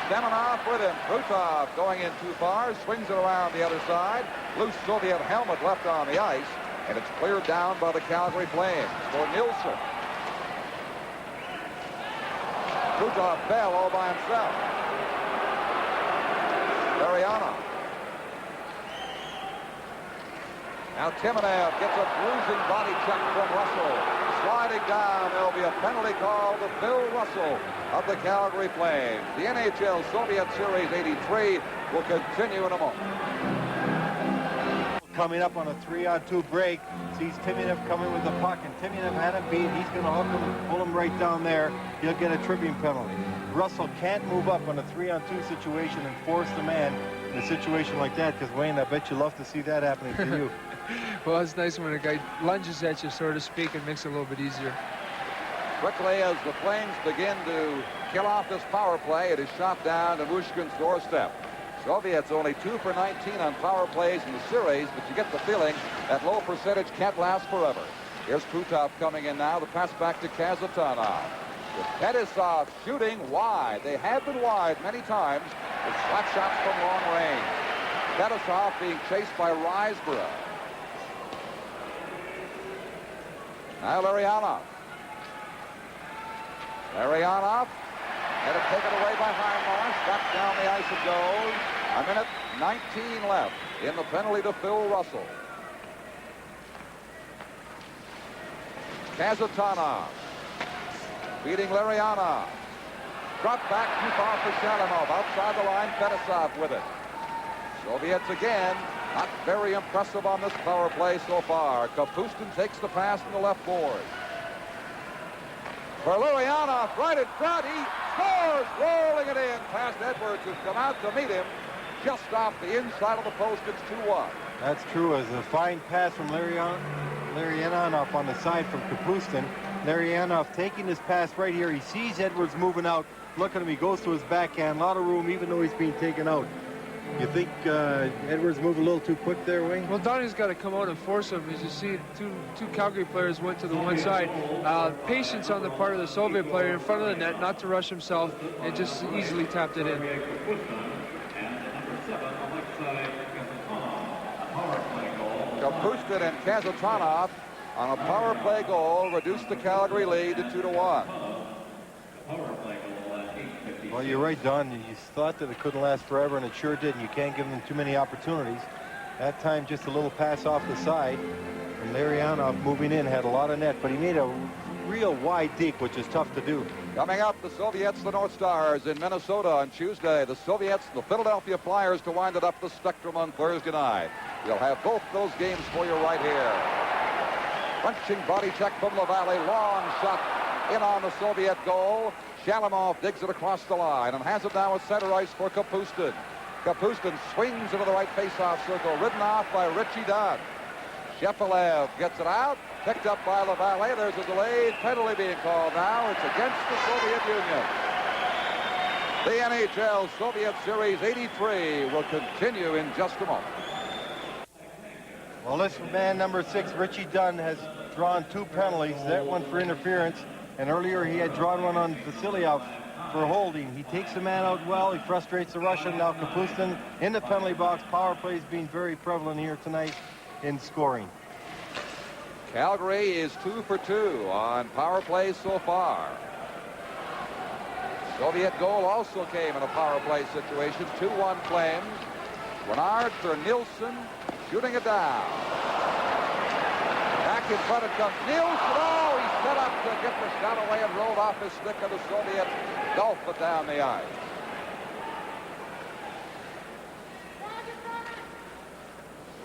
Semenov with him. Krutov going in too far. Swings it around the other side. Loose Soviet helmet left on the ice. And it's cleared down by the Calgary Flames for Nilsson. Krutov fell all by himself. Larionov. Now Timonev gets a bruising body check from Russell. Sliding down, there'll be a penalty call to Bill Russell of the Calgary Flames. The NHL Soviet Series 83 will continue in a moment. Coming up on a 3-on-2 break, sees Timonev coming with the puck, and Timonev had him beat. He's going to hook him, pull him right down there. He'll get a tripping penalty. Russell can't move up on a 3-on-2 situation and force the man in a situation like that, because Wayne, I bet you love to see that happening to you. Well, it's nice when a guy lunges at you, so to speak, and makes it a little bit easier. Quickly, as the Flames begin to kill off this power play, it is shot down to Mushkin's doorstep. Soviets only 2 for 19 on power plays in the series, but you get the feeling that low percentage can't last forever. Here's Krutov coming in now. The pass back to Kazatanov. With Fedosov shooting wide. They have been wide many times with slap shots from long range. Fedosov being chased by Riseborough. Now Larionov. Larionov had it taken away by Heinmarsh. Back down the ice it goes. A minute 19 left in the penalty to Phil Russell. Kazatanov beating Larionov. Dropped back too far for Shalimov. Outside the line, Fedosov with it. Soviets again. Not very impressive on this power play so far. Kapustin takes the pass from the left board. For Larionov, right in front, he scores, rolling it in past Edwards, who's come out to meet him just off the inside of the post. It's 2-1. That's true. As a fine pass from Larionov on the side from Kapustin. Larionov taking this pass right here. He sees Edwards moving out. Look at him. He goes to his backhand. A lot of room, even though he's being taken out. You think Edwards moved a little too quick there, Wayne? Well, Donnie's got to come out and force him. As you see, two Calgary players went to the one side. Patience on the part of the Soviet player in front of the net, not to rush himself, and just easily tapped it in. Kapustin and Kazatanov on a power play goal reduced the Calgary lead to 2-1. Well, you're right, Don. You thought that it couldn't last forever, and it sure did. And you can't give them too many opportunities. That time, just a little pass off the side. And Larionov moving in had a lot of net, but he made a real wide deke, which is tough to do. Coming up, the Soviets, the North Stars in Minnesota on Tuesday. The Soviets, the Philadelphia Flyers to wind it up the Spectrum on Thursday night. We'll have both those games for you right here. Punching body check from LaValle. Long shot in on the Soviet goal. Shalimov digs it across the line and has it now at center ice for Kapustin. Kapustin swings into the right face-off circle, ridden off by Richie Dunn. Shepelev gets it out, picked up by LaValle. There's a delayed penalty being called now. It's against the Soviet Union. The NHL Soviet Series 83 will continue in just a moment. Well, this man number 6, Richie Dunn, has drawn 2 penalties. That one for interference. And earlier he had drawn one on Vasilyev for holding. He takes the man out well. He frustrates the Russian. Now Kapustin in the penalty box. Power plays being very prevalent here tonight in scoring. Calgary is 2 for 2 on power plays so far. Soviet goal also came in a power play situation. 2-1 Flames. Renard for Nilsson, shooting it down. Back in front it comes Nilsson. Oh, he set up to get the shot away and rolled off his stick, of the Soviet golfed it down the ice.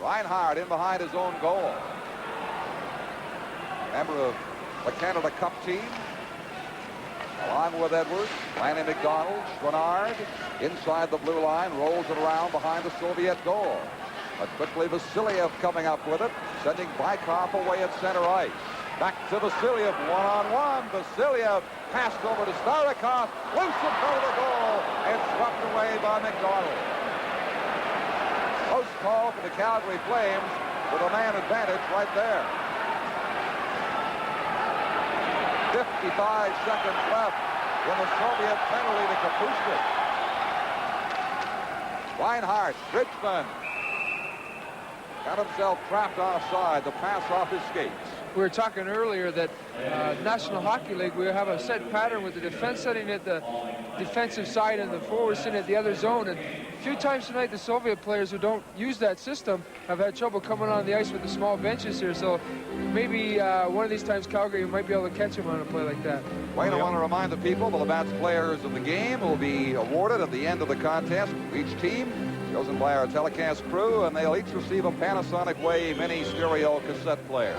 Reinhardt in behind his own goal. Member of the Canada Cup team. Along with Edwards, Lanny McDonald, Chouinard inside the blue line, rolls it around behind the Soviet goal. But quickly Vasiliev coming up with it, sending Bykov away at center ice. Back to Vasiliev, one-on-one. Vasiliev passed over to Starikov, loose in front of the goal, and swept away by McDonald. Close call for the Calgary Flames with a man advantage right there. 55 seconds left in the Soviet penalty to Kapustin. Reinhardt, Bridgman got himself trapped offside. The pass off his skates. We were talking earlier that National Hockey League, we have a set pattern with the defense sitting at the defensive side and the forward sitting at the other zone. And a few times tonight, the Soviet players who don't use that system have had trouble coming on the ice with the small benches here. So maybe one of these times Calgary might be able to catch him on a play like that. Wayne, I want to remind the people the best players of the game will be awarded at the end of the contest. Each team chosen by our telecast crew, and they'll each receive a Panasonic Wave mini stereo cassette player.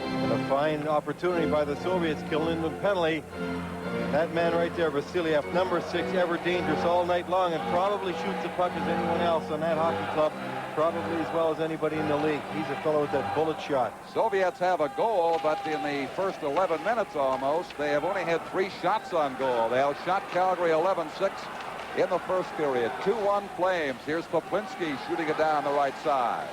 And a fine opportunity by the Soviets, killing the penalty. And that man right there, Vasiliev, number 6, ever dangerous all night long, and probably shoots the puck as anyone else on that hockey club, probably as well as anybody in the league. He's a fellow with that bullet shot. Soviets have a goal, but in the first 11 minutes almost, they have only had 3 shots on goal. They outshot Calgary 11-6 in the first period. 2-1 Flames. Here's Poplinski shooting it down the right side.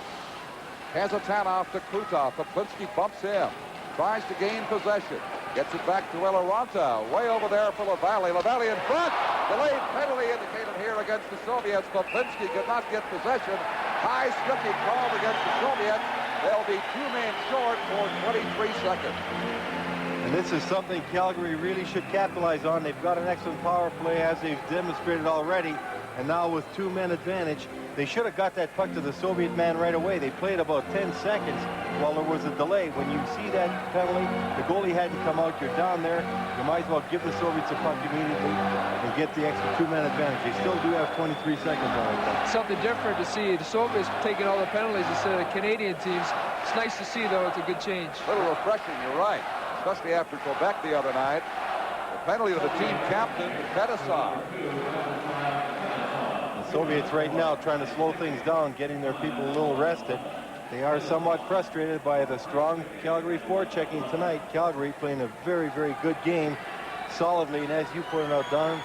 Has a off to Krutov. Poplinski bumps him. Tries to gain possession. Gets it back to Eloranta. Way over there for Lavallee. Lavallee in front. Delayed penalty indicated here against the Soviets. Poplinski could not get possession. High sticking called against the Soviets. They'll be 2 men short for 23 seconds. And this is something Calgary really should capitalize on. They've got an excellent power play, as they've demonstrated already. And now with 2 men advantage, they should have got that puck to the Soviet man right away. They played about 10 seconds while there was a delay. When you see that penalty, the goalie hadn't come out, you're down there, you might as well give the Soviets a puck immediately and get the extra 2 men advantage. They still do have 23 seconds on it. Something different to see. The Soviets taking all the penalties instead of the Canadian teams. It's nice to see, though. It's a good change. A little refreshing, you're right, especially after Quebec the other night. The penalty to the team captain, Fetisov. Soviets right now trying to slow things down, getting their people a little rested. They are somewhat frustrated by the strong Calgary forechecking tonight. Calgary playing a very, very good game solidly, and as you pointed out, Don,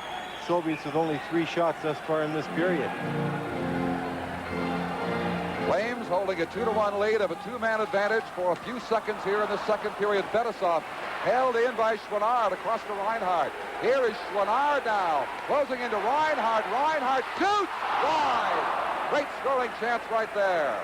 Soviets with only 3 shots thus far in this period. Flames holding a 2-1 lead of a 2-man advantage for a few seconds here in the second period. Fetisov held in by Chouinard across to Reinhardt. Here is Chouinard now, closing into Reinhardt. Reinhardt shoots wide. Great scoring chance right there.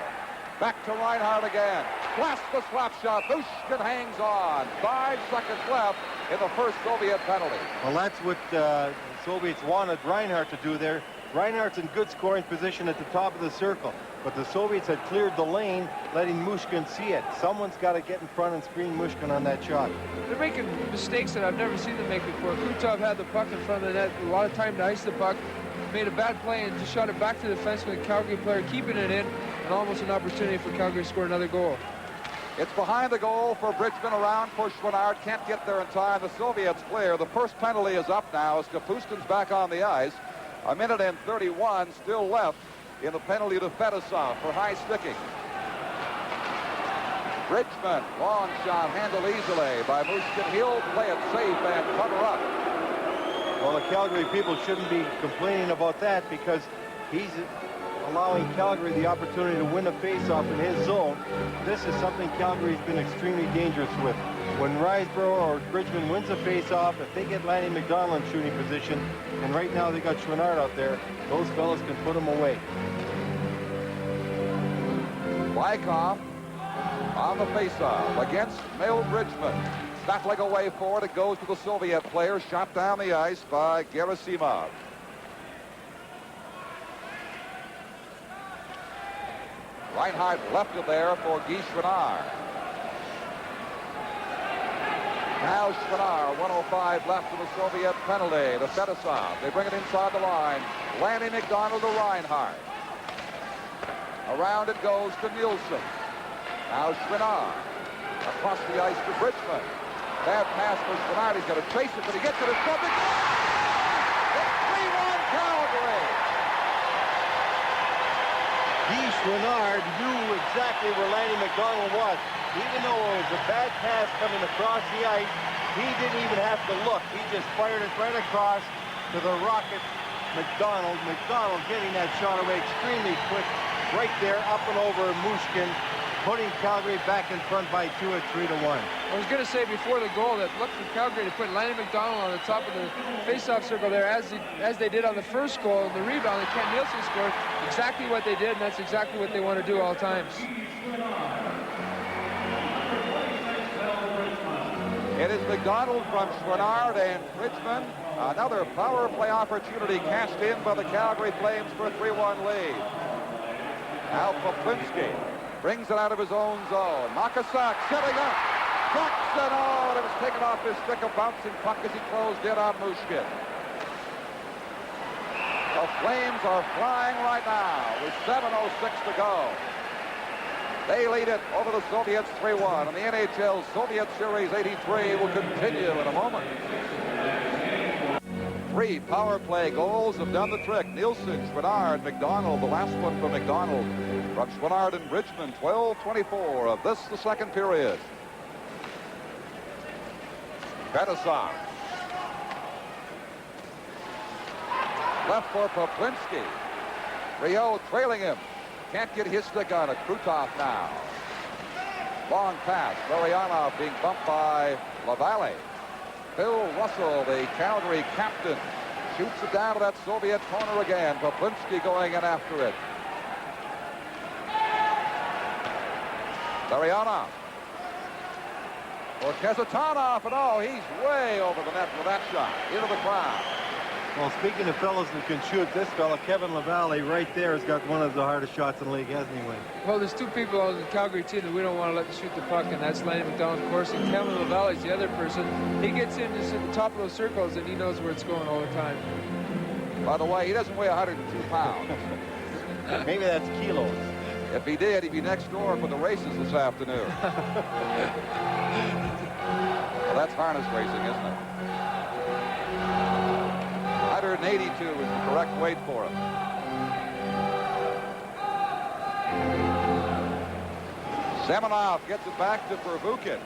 Back to Reinhardt again. Blasts the slap shot. Mushkin hangs on. 5 seconds left in the first Soviet penalty. Well, that's what the Soviets wanted Reinhardt to do there. Reinhardt's in good scoring position at the top of the circle, but the Soviets had cleared the lane, letting Mushkin see it. Someone's got to get in front and screen Mushkin on that shot. They're making mistakes that I've never seen them make before. Krutov had the puck in front of the net, a lot of time to ice the puck, made a bad play and just shot it back to the defenseman, the Calgary player keeping it in, and almost an opportunity for Calgary to score another goal. It's behind the goal for Bridgman, around for Chouinard. Can't get there in time. The Soviets clear. The first penalty is up now as Kapustin's back on the ice. 1:31 still left in the penalty to Fetisov for high sticking. Bridgman, long shot, handled easily by Mushkin. He'll play it safe and cover up. Well, the Calgary people shouldn't be complaining about that, because he's allowing Calgary the opportunity to win a face-off in his zone. This is something Calgary's been extremely dangerous with. When Riseborough or Bridgman wins a face-off, if they get Lanny McDonald in shooting position, and right now they got Chouinard out there, those fellas can put him away. Bykov on the face-off against Mel Bridgman. Battling away for it. It goes to the Soviet player. Shot down the ice by Gerasimov. Reinhardt left it there for Guy Chouinard. Now Chouinard, 1:05 left in the Soviet penalty. The Fetisov. They bring it inside the line. Lanny McDonald to Reinhardt. Around it goes to Nielsen. Now Chouinard. Across the ice to Bridgman. Bad pass for Chouinard. He's going to chase it, but he gets it. It's something. It's 3-1 Calgary. Chouinard knew exactly where Lanny McDonald was. Even though it was a bad pass coming across the ice, he didn't even have to look. He just fired it right across to the rocket McDonald. McDonald getting that shot away extremely quick. Right there, up and over Mushkin, putting Calgary back in front by 2 at 3-1. I was going to say before the goal that looked for Calgary to put Lanny McDonald on the top of the face-off circle there, as they did on the first goal. The rebound that Ken Nielsen scored, exactly what they did, and that's exactly what they want to do all times. It is McDonald from Chouinard and Bridgman. Another power play opportunity cashed in by the Calgary Flames for a 3-1 lead. Now Poplinski brings it out of his own zone. Makasak setting up. Trucks and all. It was taken off his stick, a bouncing puck as he closed in on Mushkin. The Flames are flying right now with 7:06 to go. They lead it over the Soviets 3-1. And the NHL Soviet Series 83 will continue in a moment. 3 power play goals have done the trick. Nielsen, Chouinard, McDonald. The last one for McDonald. From Chouinard and Bridgman, 12:24 of this, the second period. Fetisov. Left for Poplinski. Rio trailing him. Can't get his stick on it. Krutov now. Long pass. Larionov being bumped by LaValle. Bill Russell, the Calgary captain, shoots it down to that Soviet corner again. Poplinski going in after it. Larionov. Or Kazatanov, and oh, he's way over the net with that shot. Into the crowd. Well, speaking of fellas that can shoot, this fella, Kevin LaValle, right there has got one of the hardest shots in the league, hasn't he, Wayne? Well, there's 2 people on the Calgary team that we don't want to let shoot the puck, and that's Lanny McDonald, of course, and Kevin LaValle is the other person. He gets in just at the top of those circles, and he knows where it's going all the time. By the way, he doesn't weigh 102 pounds. Maybe that's kilos. If he did, he'd be next door for the races this afternoon. Well, that's harness racing, isn't it? 182 is the correct weight for him. Semenov gets it back to Pervukin.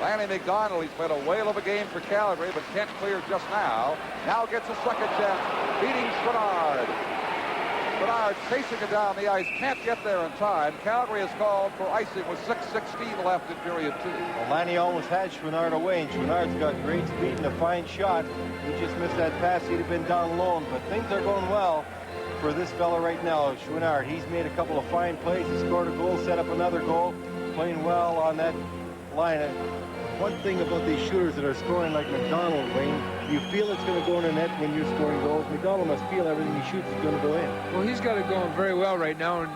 Lanny McDonald, he's played a whale of a game for Calgary, but can't clear just now. Now gets a second chance, beating Chouinard. Chouinard chasing it down the ice, can't get there in time. Calgary is called for icing with 6:16 left in period 2. Well, Lanny almost had Chouinard away, and Chouinard's got great speed and a fine shot. He just missed that pass. He'd have been down alone, but things are going well for this fella right now, Chouinard. He's made a couple of fine plays. He scored a goal, set up another goal, playing well on that line. One thing about these shooters that are scoring like McDonald, Wayne, you feel it's going to go in the net when you're scoring goals. McDonald must feel everything he shoots is going to go in. Well, he's got it going very well right now, and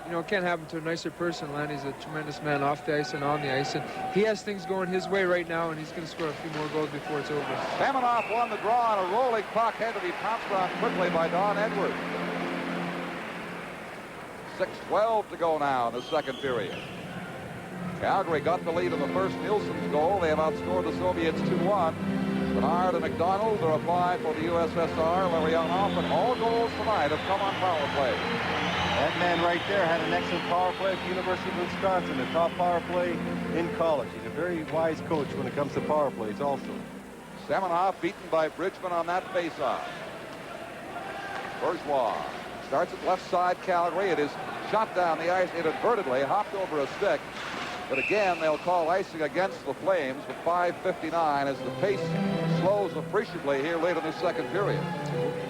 you know, it can't happen to a nicer person. Lanny's a tremendous man off the ice and on the ice, and he has things going his way right now, and he's going to score a few more goals before it's over. Semenov won the draw on a rolling puck, had to be pounced on quickly by Don Edwards. 6:12 to go now in the second period. Calgary got the lead in the first. Nielsen's goal. They have outscored the Soviets 2-1. Bernard and McDonald are applied for the USSR. Larionov, and all goals tonight have come on power play. That man right there had an excellent power play at the University of Wisconsin, the top power play in college. He's a very wise coach when it comes to power plays also. Semenov beaten by Bridgman on that faceoff. Bourgeois starts at left side Calgary. It is shot down the ice inadvertently, hopped over a stick. But again, they'll call icing against the Flames with 5:59 as the pace slows appreciably here late in the second period.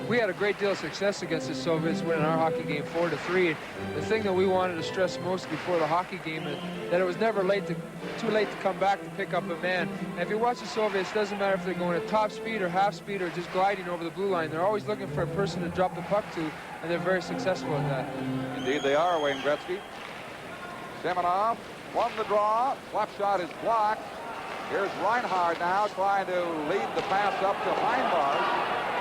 We had a great deal of success against the Soviets winning our hockey game 4-3. The thing that we wanted to stress most before the hockey game is that it was never too late to come back to pick up a man. And if you watch the Soviets, it doesn't matter if they're going at top speed or half speed or just gliding over the blue line. They're always looking for a person to drop the puck to, and they're very successful at that. Indeed they are, Wayne Gretzky. Semenov won the draw. Slap shot is blocked. Here's Reinhard now trying to lead the pass up to Heinbach.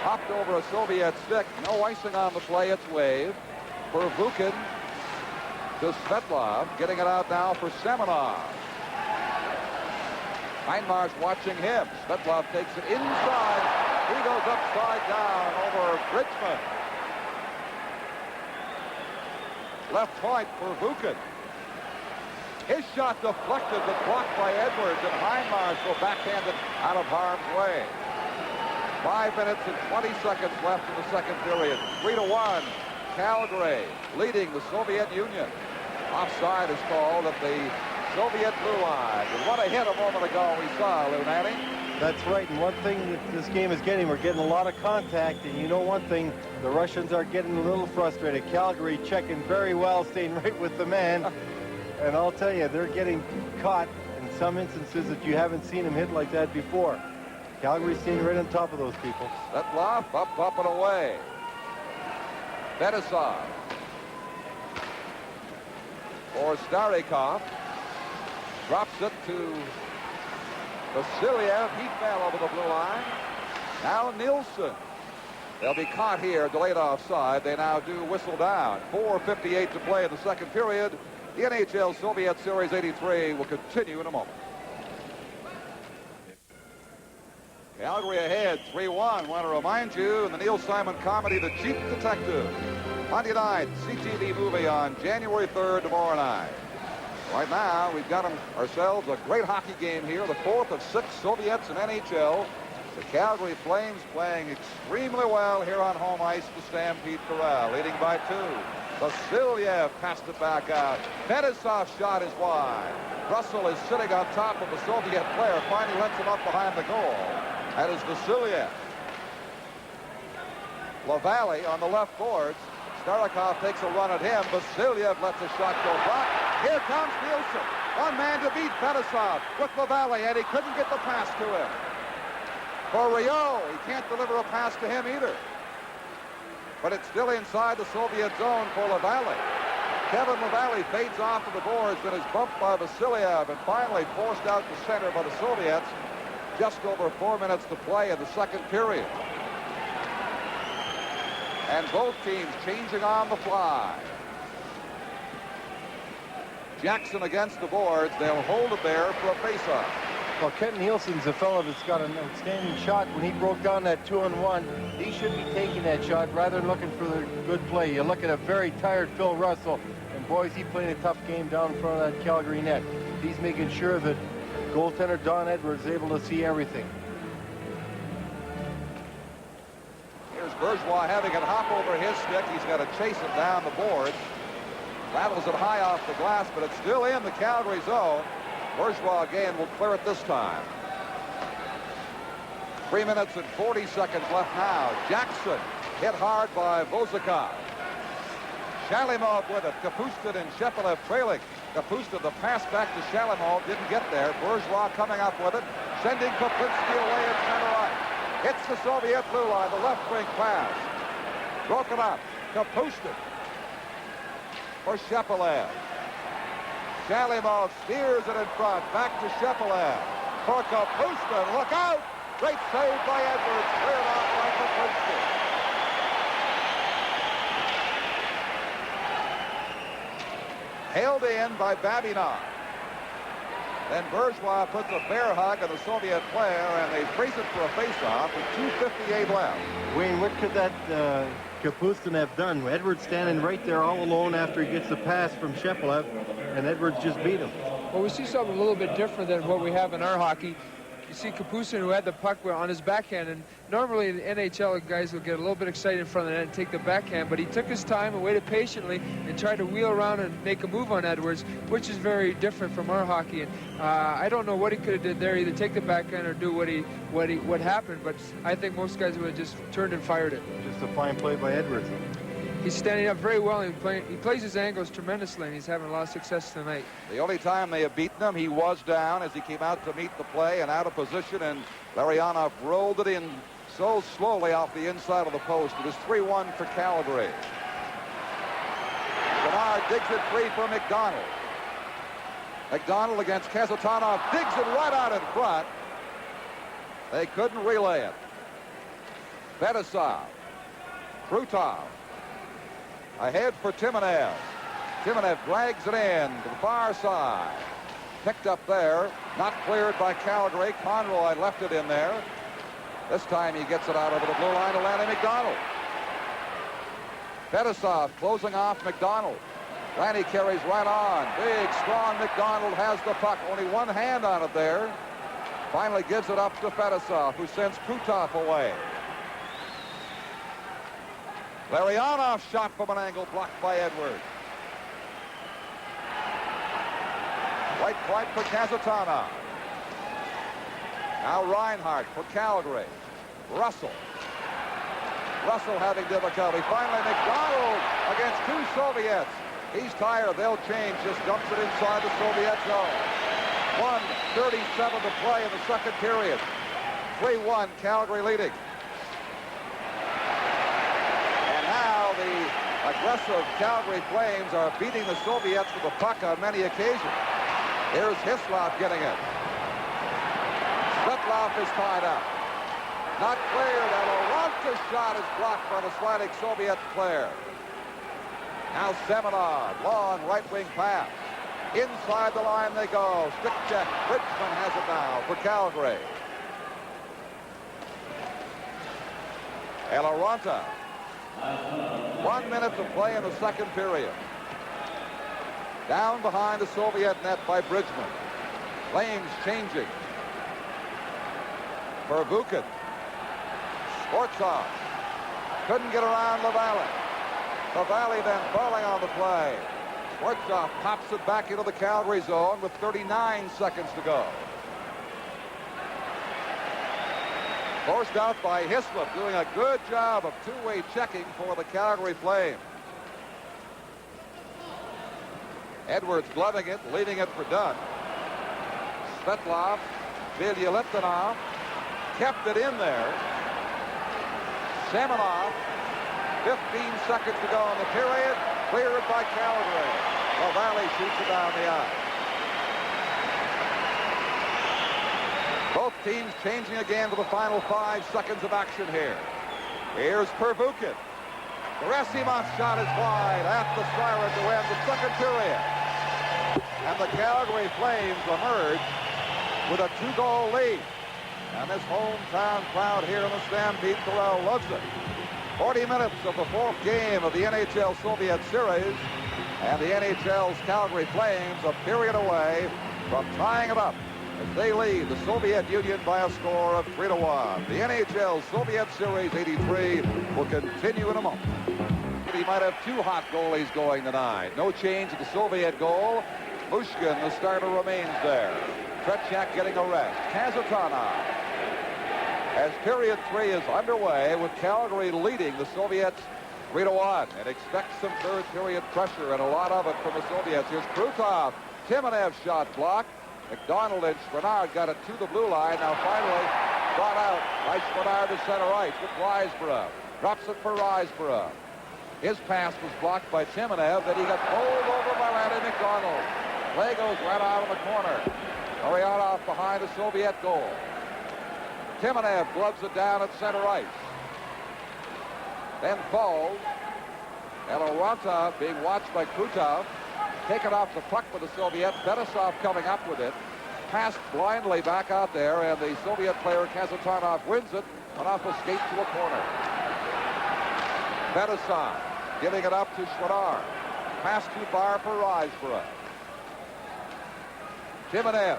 Hopped over a Soviet stick. No icing on the play. It's waved for Vukin to Svetlov. Getting it out now for Semenov. Heinmarsh watching him. Svetlov takes it inside. He goes upside down over Bridgman. Left point for Vukin. His shot deflected but blocked by Edwards, and Heinmarsh will backhand it out of harm's way. 5 minutes and 20 seconds left in the second period. 3-1. Calgary leading the Soviet Union. Offside is called at the Soviet blue line. And what a hit a moment ago we saw, Lou Nanny. That's right, and one thing that this game is getting, we're getting a lot of contact, and you know one thing, the Russians are getting a little frustrated. Calgary checking very well, staying right with the man, and I'll tell you, they're getting caught in some instances that you haven't seen them hit like that before. Calgary's staying right on top of those people. Svetlov up and away. Fetisov for Starikov. Drops it to Vasiliev. He fell over the blue line. Now Nielsen. They'll be caught here, delayed offside. They now do whistle down. 4:58 to play in the second period. The NHL Soviet Series 83 will continue in a moment. Calgary ahead, 3-1. Want to remind you, in the Neil Simon comedy, The Cheap Detective. Monday night, CTV movie on January 3rd, tomorrow night. Right now, we've got ourselves a great hockey game here, the fourth of 6 Soviets in NHL. The Calgary Flames playing extremely well here on home ice to Stampede Corral, leading by 2. Vasiliev passed it back out. Fetisov's shot is wide. Russell is sitting on top of the Soviet player, finally lets him up behind the goal. That is Vasiliev. LaValle on the left boards. Starikov takes a run at him. Vasiliev lets a shot go back. Here comes Nielsen. One man to beat Fetisov with LaValle, and he couldn't get the pass to him. For Rio, he can't deliver a pass to him either. But it's still inside the Soviet zone for LaValle. Kevin LaValle fades off of the boards and is bumped by Vasiliev and finally forced out to center by the Soviets. Just over 4 minutes to play in the second period. And both teams changing on the fly. Jackson against the boards. They'll hold it there for a faceoff. Well, Ken Nielsen's a fellow that's got an outstanding shot. When he broke down that 2-on-1, he should be taking that shot rather than looking for the good play. You look at a very tired Phil Russell, and boys, he played a tough game down in front of that Calgary net. He's making sure that goaltender Don Edwards is able to see everything. Here's Bourgeois having it hop over his stick. He's got to chase it down the board. Rattles it high off the glass, but it's still in the Calgary zone. Bourgeois again will clear it this time. 3 minutes and 40 seconds left now. Jackson hit hard by Vozikov. Shalimov with it. Kapustin and Shepelev trailing. Kapustin, the pass back to Shalimov, didn't get there. Bourgeois coming up with it, sending Koplinski away at center right. Hits the Soviet blue line, the left wing pass. Broken up. Kapustin for Shepelev. Shalimov steers it in front. Back to Shepelev. For Kapustin. Look out! Great save by Edwards. Cleared off by Kapustin. Held in by Babinov. Then Bourgeois puts a bear hug on the Soviet player, and they freeze it for a faceoff with 2:58 left. Wayne, what could that Kapustin have done? Edwards standing right there all alone after he gets the pass from Shepelev, and Edwards just beat him. Well, we see something a little bit different than what we have in our hockey. You see Kapustin, who had the puck on his backhand, and normally the NHL guys will get a little bit excited in front of the net and take the backhand, but he took his time and waited patiently and tried to wheel around and make a move on Edwards, which is very different from our hockey. And I don't know what he could have did there, either take the backhand or do what happened, but I think most guys would have just turned and fired it. Just a fine play by Edwards. He's standing up very well. He plays his angles tremendously, and he's having a lot of success tonight. The only time they have beaten him, he was down as he came out to meet the play and out of position, and Larionov rolled it in so slowly off the inside of the post. It was 3-1 for Calgary. Bernard digs it free for McDonald. McDonald against Kazatonov digs it right out in front. They couldn't relay it. Fedosov. Krutov. Ahead for Timonev. Timonev drags it in to the far side. Picked up there. Not cleared by Calgary. Conroy left it in there. This time he gets it out over the blue line to Lanny McDonald. Fedosov closing off McDonald. Lanny carries right on. Big, strong McDonald has the puck. Only one hand on it there. Finally gives it up to Fedosov, who sends Krutov away. Larionov shot from an angle blocked by Edwards. Right point for Kazatanov. Now Reinhardt for Calgary. Russell having difficulty. Finally McDonald against two Soviets. He's tired. They'll change. Just dumps it inside the Soviet zone. 1:37 to play in the second period. 3-1 Calgary leading. And now the aggressive Calgary Flames are beating the Soviets with the puck on many occasions. Here's Hislop getting it. Svetlov is tied up. Not cleared, and Laurent's shot is blocked by the sliding Soviet player. Now Semenov, long right-wing pass. Inside the line they go. Stick check. Bridgman has it now for Calgary. And Laurent. 1 minute to play in the second period. Down behind the Soviet net by Bridgman. Flames changing. Pervukin. Sportsov. Couldn't get around LaValle. LaValle then falling on the play. Sportsov pops it back into the Calgary zone with 39 seconds to go. Forced out by Hislop, doing a good job of two-way checking for the Calgary Flames. Edwards gloving it, leaving it for Dunn. Svetlov, Vilyaliptonov, kept it in there. Semenov, 15 seconds to go in the period, cleared by Calgary. LaValle shoots it down the ice. Both teams changing again to the final 5 seconds of action here. Here's Pervukin. Gerasimov's shot is wide at the siren to end the second period. And the Calgary Flames emerge with a 2-goal lead. And this hometown crowd here in the Stampede Corral loves it. 40 minutes of the 4th game of the NHL Soviet Series. And the NHL's Calgary Flames a period away from tying it up as they lead the Soviet Union by a score of 3-1. The NHL Soviet Series 83 will continue in a moment. He might have 2 hot goalies going tonight. No change at the Soviet goal. Mushkin, the starter, remains there. Tretiak getting a rest. Kazatanov. As period 3 is underway with Calgary leading the Soviets 3-1, and expect some third period pressure and a lot of it from the Soviets. Here's Krutov. Timonev shot blocked. McDonald and Chouinard got it to the blue line. Now finally brought out by Chouinard to center ice with Riseborough. Drops it for Riseborough. His pass was blocked by Timonev, that he got pulled over by Lanny McDonald. Play goes right out of the corner. Larionov behind the Soviet goal. Timonev gloves it down at center ice. Then falls. And Laurent being watched by Krutov. Taken off the puck for the Soviet. Fedosov coming up with it. Passed blindly back out there, and the Soviet player Kazatanov wins it. And off a skate to a corner. Fedosov giving it up to Chouinard. Pass to Barr for Riseborough. Timonev.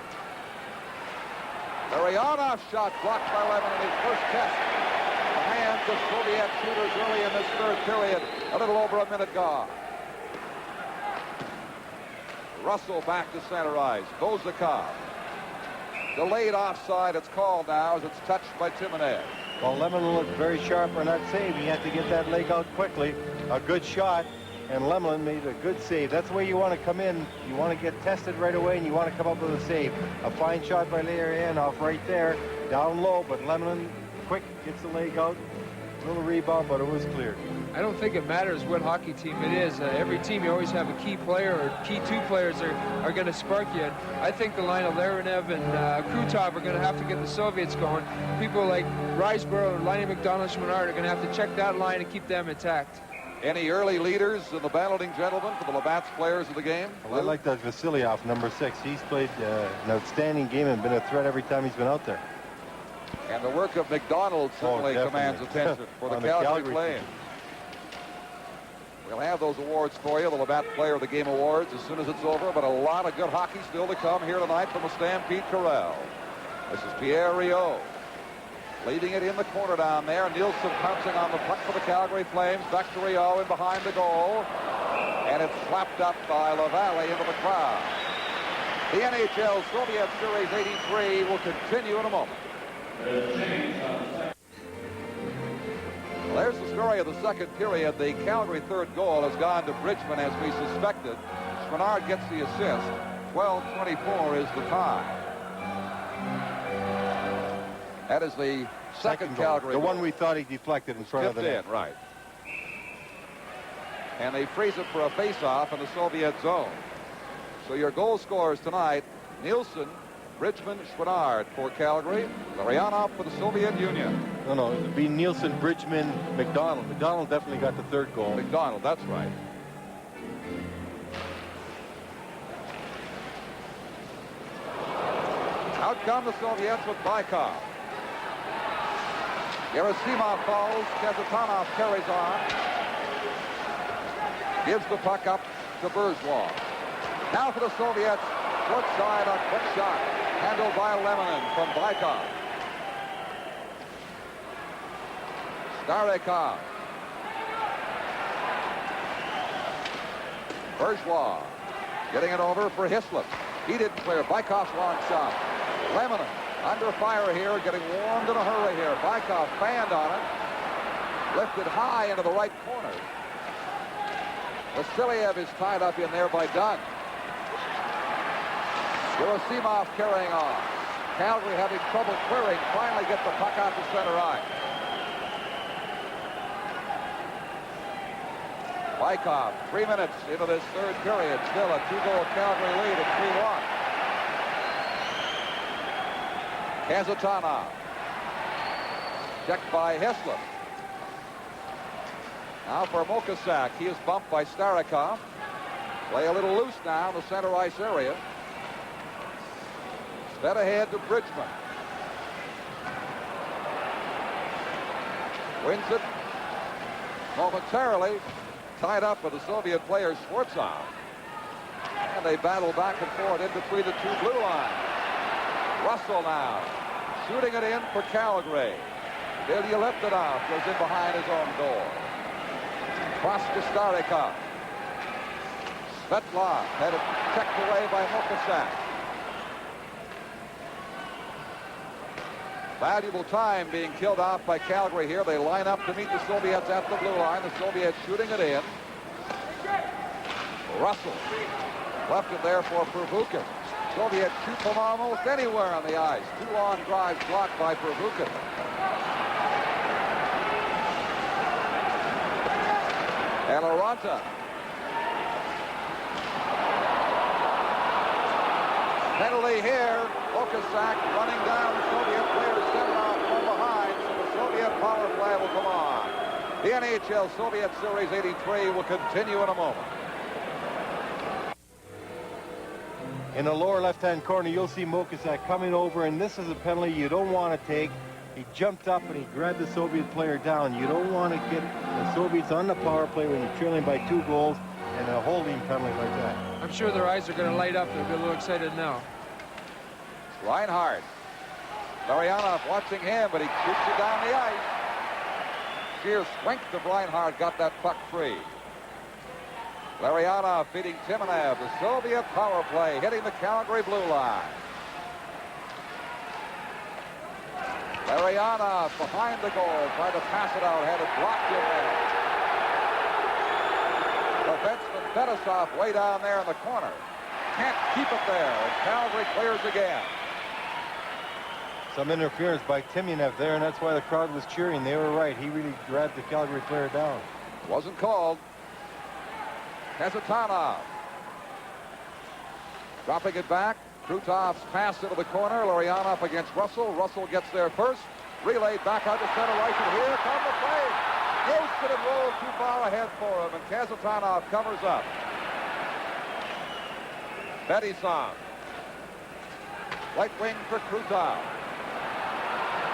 Larionov's shot blocked by Levin in his first test. The hands of Soviet shooters early in this third period. A little over a minute gone. Russell back to center ice. Bozakov. Delayed offside. It's called now as it's touched by Timonev. Well, Lemon looked very sharp on that save. He had to get that leg out quickly. A good shot, and Lemon made a good save. That's the way you want to come in. You want to get tested right away, and you want to come up with a save. A fine shot by Larionov right there, down low, but Lemon quick gets the leg out. A little rebound, but it was cleared. I don't think it matters what hockey team it is. Every team, you always have a key player or key two players are going to spark you. And I think the line of Laranev and Krutov are going to have to get the Soviets going. People like Riseborough and Liney McDonald Schminnard are going to have to check that line and keep them intact. Any early leaders in the balloting, gentlemen, for the Labatt's players of the game? Well, I like that Vasilyev, number 6. He's played an outstanding game and been a threat every time he's been out there. And the work of McDonald certainly commands attention for the Calgary Flames. We'll have those awards for you, the Labatt Player of the Game awards, as soon as it's over, but a lot of good hockey still to come here tonight from the Stampede Corral. This is Pierre Rio leading it in the corner down there. Nielsen pouncing on the puck for the Calgary Flames. Back to Rio in behind the goal. And it's slapped up by LaValle into the crowd. The NHL Soviet Series 83 will continue in a moment. Well, there's the story of the second period. The Calgary third goal has gone to Bridgman as we suspected. Schminnard gets the assist. 12:24 is the tie. That is the second Calgary goal. The goal. one we thought he deflected in front of the net. Right. And they freeze it for a face-off in the Soviet zone. So your goal scorers tonight, Nielsen, Bridgman, Schminnard for Calgary, Larionov for the Soviet Union. No, it'd be Nielsen, Bridgman, McDonald. McDonald definitely got the third goal. McDonald, that's right. Out come the Soviets with Bykov. Gerasimov falls. Kazatanov carries on. Gives the puck up to Bourgeois. Now for the Soviets. Short side, a quick shot. Handled by Lemon from Bykov. Starikov. Bourgeois getting it over for Hislop. He didn't clear. Bykov's long shot. Lemon under fire here, getting warmed in a hurry here. Bykov fanned on it. Lifted high into the right corner. Vasilyev is tied up in there by Dunn. Gerasimov carrying on. Calgary having trouble clearing. Finally get the puck out to center ice. Bykov, 3 minutes into this third period. Still a 2-goal Calgary lead at 3-1. Kazatanov. Checked by Hislop. Now for Mokosak. He is bumped by Starikov. Play a little loose now in the center ice area. Sped ahead to Bridgman. Wins it momentarily. Tied up with the Soviet player Schwartzov. And they battle back and forth in between the two blue lines. Russell now shooting it in for Calgary. Ilya Leptonov goes in behind his own goal. Cross to Starikov. Svetlov had it checked away by Mokosak. Valuable time being killed off by Calgary here. They line up to meet the Soviets at the blue line. The Soviets shooting it in. Russell left it there for Pervukin. Soviets shoot from almost anywhere on the ice. 2 long drives blocked by Pervukin. And Aranta. Penalty here. Mokosak running down the Soviet player center off from behind, so the Soviet power play will come on. The NHL Soviet Series 83 will continue in a moment. In the lower left-hand corner, you'll see Mokosak coming over, and this is a penalty you don't want to take. He jumped up and he grabbed the Soviet player down. You don't want to get the Soviets on the power play when you're trailing by 2 goals and a holding penalty like that. I'm sure their eyes are going to light up. They'll be a little excited now. Reinhardt. Larionov watching him, but he shoots it down the ice. Sheer strength of Reinhardt got that puck free. Larionov feeding Timonev. The Soviet power play hitting the Calgary blue line. Larionov behind the goal, tried to pass it out, had it blocked in there. Defenseman Fetisov way down there in the corner. Can't keep it there, and Calgary clears again. Some interference by Timonev there, and that's why the crowd was cheering. They were right. He really grabbed the Calgary player down. Wasn't called. Kazatanov. Dropping it back. Krutov's pass into the corner. Larionov against Russell. Russell gets there first. Relayed back out to center right, and here come the Flames. Nielsen and rolled too far ahead for him, and Kazatanov covers up. Bedison. Right wing for Krutov.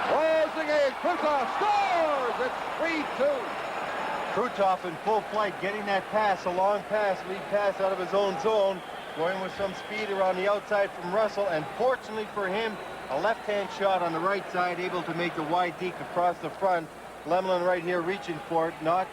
Closing in. Krutov scores! It's 3-2. Krutov in full flight, getting that pass, a long pass, lead pass out of his own zone, going with some speed around the outside from Russell, and fortunately for him, a left-hand shot on the right side, able to make the wide deke across the front. Lemelin right here reaching for it, not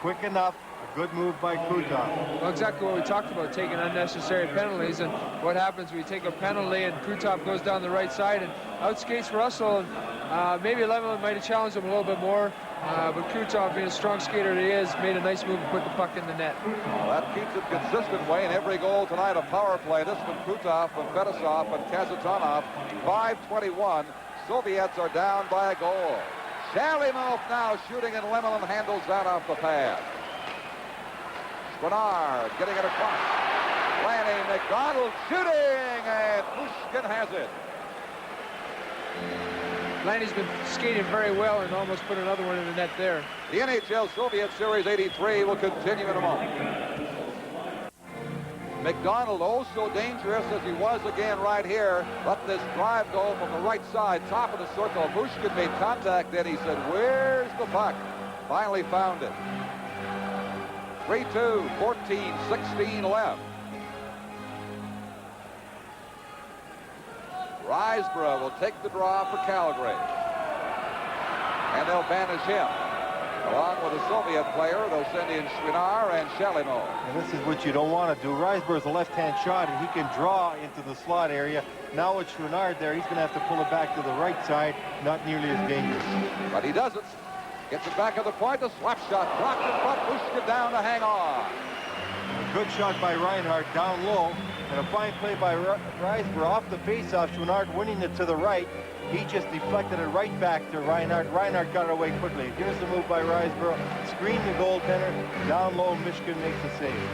quick enough. A good move by Krutov. Well, exactly what we talked about, taking unnecessary penalties, and what happens when you take a penalty and Krutov goes down the right side and outskates Russell, and maybe Lemelin might have challenged him a little bit more, but Krutov, being a strong skater that he is, made a nice move and put the puck in the net. Well, that keeps it consistent, Wayne. Every goal tonight a power play. This one Krutov and Fedosov and Kazatanov. 5:21. Soviets are down by a goal. Shalimov now shooting, and Lemelin handles that off the pad. Bernard getting it across. Lanny McDonald shooting, and Pushkin has it. Lanny's been skating very well and almost put another one in the net there. The NHL Soviet Series 83 will continue in a moment. McDonald, oh so dangerous as he was again right here. Let this drive go from the right side, top of the circle. Pushkin made contact, then he said, "Where's the puck?" Finally found it. 3-2, 14-16 left. Riseborough will take the draw for Calgary. And they'll banish him. Along with a Soviet player, they'll send in Chouinard and Shalimov. And this is what you don't want to do. Riseborough's a left-hand shot, and he can draw into the slot area. Now with Chouinard there, he's going to have to pull it back to the right side. Not nearly as dangerous. But he does it. Gets it back at the point. The slap shot. Blocked in front. Pushkin down to hang on. A good shot by Reinhardt down low. And a fine play by Riseborough off the face-off. Chouinard winning it to the right. He just deflected it right back to Reinhardt. Reinhardt got it away quickly. Here's the move by Riseborough. Screened the goaltender. Down low, Michigan makes the save.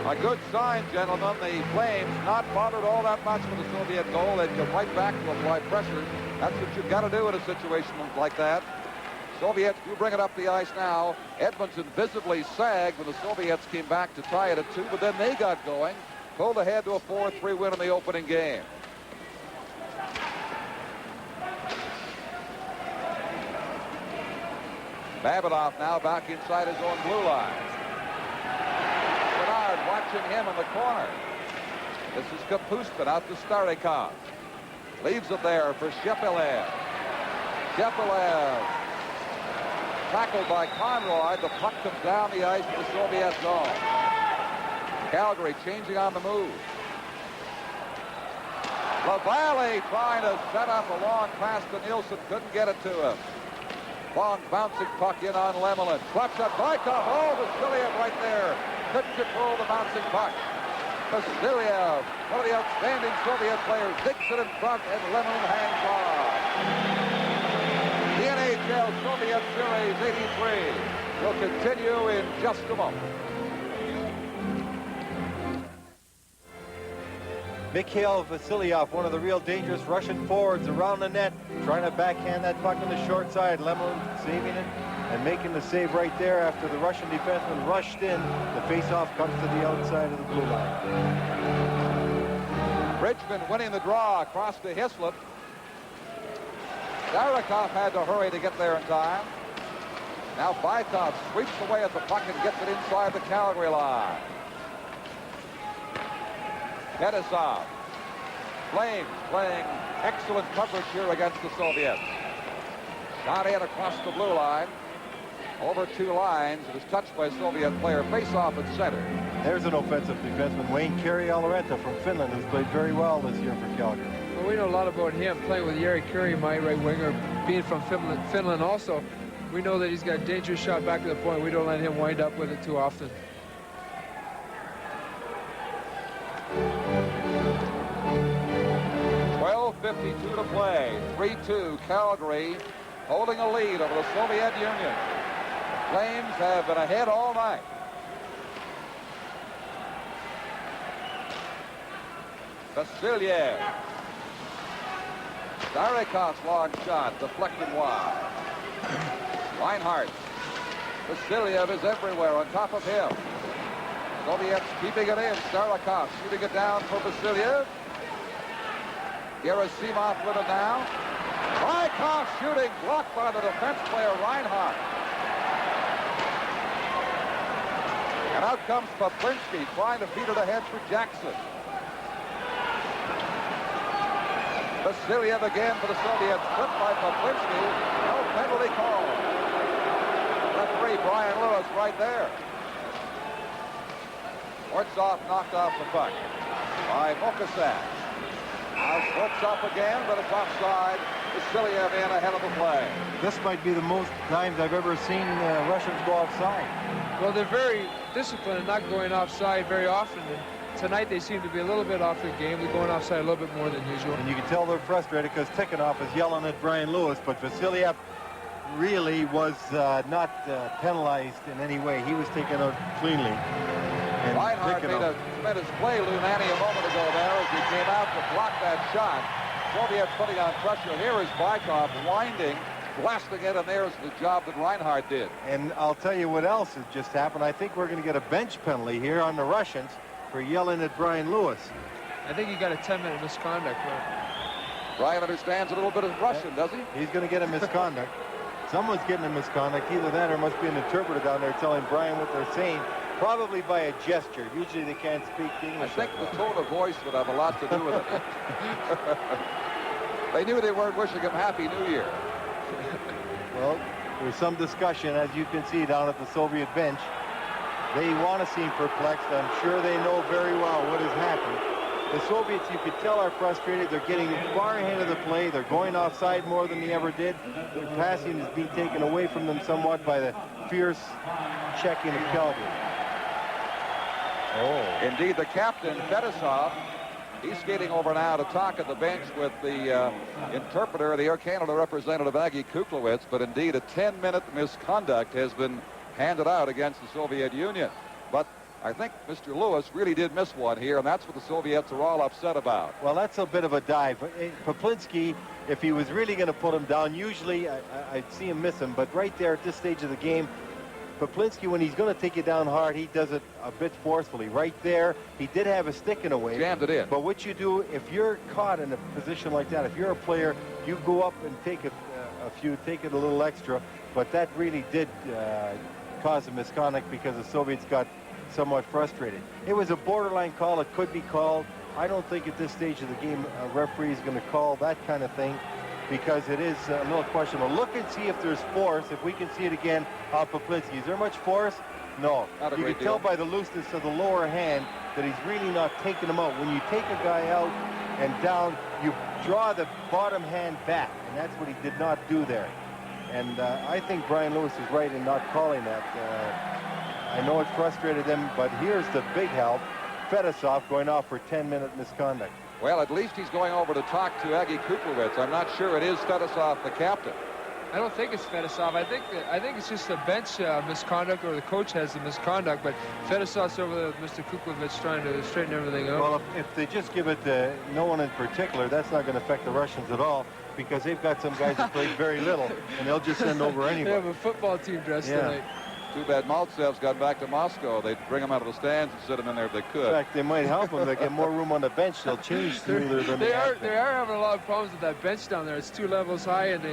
A good sign, gentlemen. The Flames not bothered all that much with the Soviet goal. They come right back to apply pressure. That's what you've got to do in a situation like that. Soviets do bring it up the ice now. Edmonton visibly sagged when the Soviets came back to tie it at 2, but then they got going. Pulled ahead to a 4-3 win in the opening game. Babinoff now back inside his own blue line. Bernard watching him in the corner. This is Kapustin out to Starikov. Leaves it there for Shepelev. Shepelev tackled by Conroy. The puck comes down the ice to the Soviet zone. Calgary changing on the move. LaValle trying to set up a long pass to Nielsen. Couldn't get it to him. Long bouncing puck in on Lemelin. Slap shot, Bykov. Oh, Vasiliev right there. Couldn't control the bouncing puck. Vasiliev, one of the outstanding Soviet players, digs it in front, and Lemelin hangs on. The NHL Soviet Series 83 will continue in just a moment. Mikhail Vasiliev, one of the real dangerous Russian forwards around the net, trying to backhand that puck on the short side. Lemelin saving it and making the save right there after the Russian defenseman rushed in. The faceoff comes to the outside of the blue line. Bridgman winning the draw across to Hislop. Starikov had to hurry to get there in time. Now Bykov sweeps away at the puck and gets it inside the Calgary line. Bedisov. Flames playing excellent coverage here against the Soviets. Shot in across the blue line. Over 2 lines. It was touched by a Soviet player. Face off at center. There's an offensive defenseman, Wayne Kari-Alarenta from Finland, who's played very well this year for Calgary. Well, we know a lot about him, playing with Jari Kurri, my right winger, being from Finland also. We know that he's got a dangerous shot back to the point. We don't let him wind up with it too often. .52 to play. 3-2 Calgary holding a lead over the Soviet Union. Flames have been ahead all night. Vasiliev. Darikov's long shot deflected wide. Reinhardt. Vasiliev is everywhere on top of him. Soviets keeping it in. Starikov shooting it down for Vasiliev. Gerasimov with it now. Rykov shooting, blocked by the defense player Reinhardt. And out comes Poplinski trying to feed it ahead for Jackson. Vasiliev again for the Soviets. Clipped by Poplinski. No penalty call. Referee Brian Lewis right there. Ortsov knocked off the puck by Mokasak. Now Schwartz up again, but it's offside. Vasiliev in ahead of the play. This might be the most times I've ever seen Russians go offside. Well, they're very disciplined and not going offside very often. And tonight they seem to be a little bit off their game. They're going offside a little bit more than usual. And you can tell they're frustrated because Tikhonov is yelling at Brian Lewis, but Vasiliev really was not penalized in any way. He was taken out cleanly. And Reinhardt made a tremendous play, Lou Nanny, a moment ago there as he came out to block that shot. Soviets putting on pressure. Here is Bykov winding, blasting it, and there's the job that Reinhardt did. And I'll tell you what else has just happened. I think we're going to get a bench penalty here on the Russians for yelling at Brian Lewis. I think he got a 10-minute misconduct. Brian understands a little bit of Russian, does he? He's going to get a misconduct. Someone's getting a misconduct. Either that or must be an interpreter down there telling Brian what they're saying. Probably by a gesture. Usually they can't speak English. I think the tone of voice would have a lot to do with it. They knew they weren't wishing him Happy New Year. Well, there's some discussion, as you can see down at the Soviet bench. They want to seem perplexed. I'm sure they know very well what has happened. The Soviets, you could tell, are frustrated. They're getting far ahead of the play. They're going offside more than they ever did. Their passing is being taken away from them somewhat by the fierce checking of Calgary. Oh. Indeed, the captain, Fedosov, he's skating over now to talk at the bench with the interpreter, the Air Canada representative, Aggie Kuklowitz. But indeed, a 10-minute misconduct has been handed out against the Soviet Union. But I think Mr. Lewis really did miss one here, and that's what the Soviets are all upset about. Well, that's a bit of a dive. Poplinski, if he was really going to put him down, usually I'd see him miss him. But right there at this stage of the game, Poplinski, when he's going to take you down hard, he does it a bit forcefully. Right there, he did have a stick in a way. Jammed it in. But what you do, if you're caught in a position like that, if you're a player, you go up and take it take it a little extra. But that really did cause a misconduct because the Soviets got somewhat frustrated. It was a borderline call. It could be called. I don't think at this stage of the game a referee is going to call that kind of thing, because it is a little questionable. Look and see if there's force, if we can see it again on Poplinski. Is there much force? No. You can tell by the looseness of the lower hand that he's really not taking him out. When you take a guy out and down, you draw the bottom hand back, and that's what he did not do there. And I think Brian Lewis is right in not calling that. I know it frustrated them, but here's the big help. Fedosov going off for 10-minute misconduct. Well, at least he's going over to talk to Aggie Kuklowitz. I'm not sure it is Fedosov, the captain. I don't think it's Fedosov. I think it's just a bench misconduct, or the coach has the misconduct. But Fedosov's over there with Mr. Kuklowitz trying to straighten everything out. Well, if they just give it to no one in particular, that's not going to affect the Russians at all, because they've got some guys that played very little, and they'll just send over anybody. They have a football team dressed tonight. Too bad Maltsev's got back to Moscow. They'd bring him out of the stands and sit him in there if they could. In fact, they might help him. They get more room on the bench. They'll change smoother than they are having a lot of problems with that bench down there. It's 2 levels high, and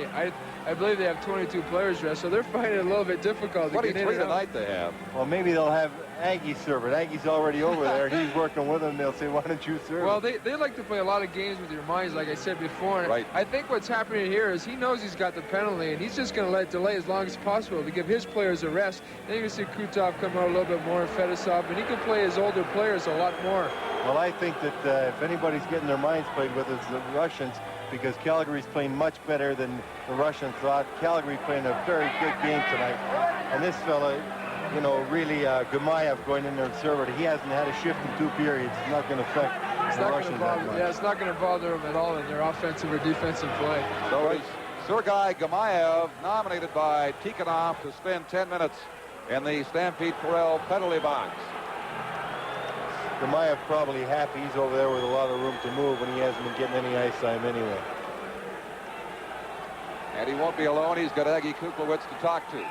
I believe they have 22 players dressed, so they're finding it a little bit difficult. 23 tonight they have. Well, maybe they'll have Aggie serve it. Aggie's already over there. He's working with them. They'll say, why don't you serve Well, it? they like to play a lot of games with your minds, like I said before. And right. I think what's happening here is he knows he's got the penalty, and he's just going to let it delay as long as possible to give his players a rest. Then you can see Krutov come out a little bit more, and Fedosov, and he can play his older players a lot more. Well, I think that if anybody's getting their minds played with, it's the Russians, because Calgary's playing much better than the Russians thought. Calgary playing a very good game tonight. And this fella, you know, really, Gamayev going in there and serving. He hasn't had a shift in 2 periods. It's not going to affect the Russians that much. Yeah, it's not going to bother them at all in their offensive or defensive play. Sergei Gamayev, nominated by Tikhonov to spend 10 minutes in the Stampede Corral penalty box. Gamayev probably happy he's over there with a lot of room to move when he hasn't been getting any ice time anyway. And he won't be alone. He's got Aggie Kuklowitz to talk to.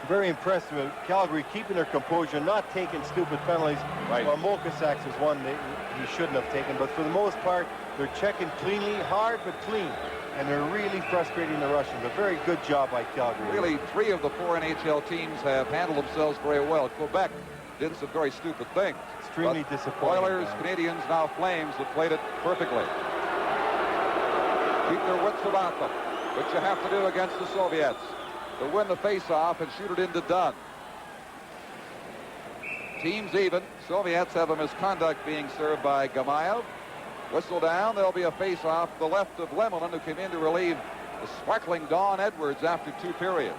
Very impressed with Calgary keeping their composure, not taking stupid penalties. Right. Well, Mokasak's was one that he shouldn't have taken, but for the most part, they're checking cleanly, hard but clean, and they're really frustrating the Russians. A very good job by Calgary. Really, 3 of the 4 NHL teams have handled themselves very well. Quebec did some very stupid things. Extremely disappointing. Oilers, Canadians, now Flames have played it perfectly. Keep their wits about them, which you have to do against the Soviets. To win the face-off and shoot it into Dunn. Teams even. Soviets have a misconduct being served by Gamayev. Whistle down. There'll be a face-off to the left of Lemelin, who came in to relieve the sparkling Don Edwards after 2 periods.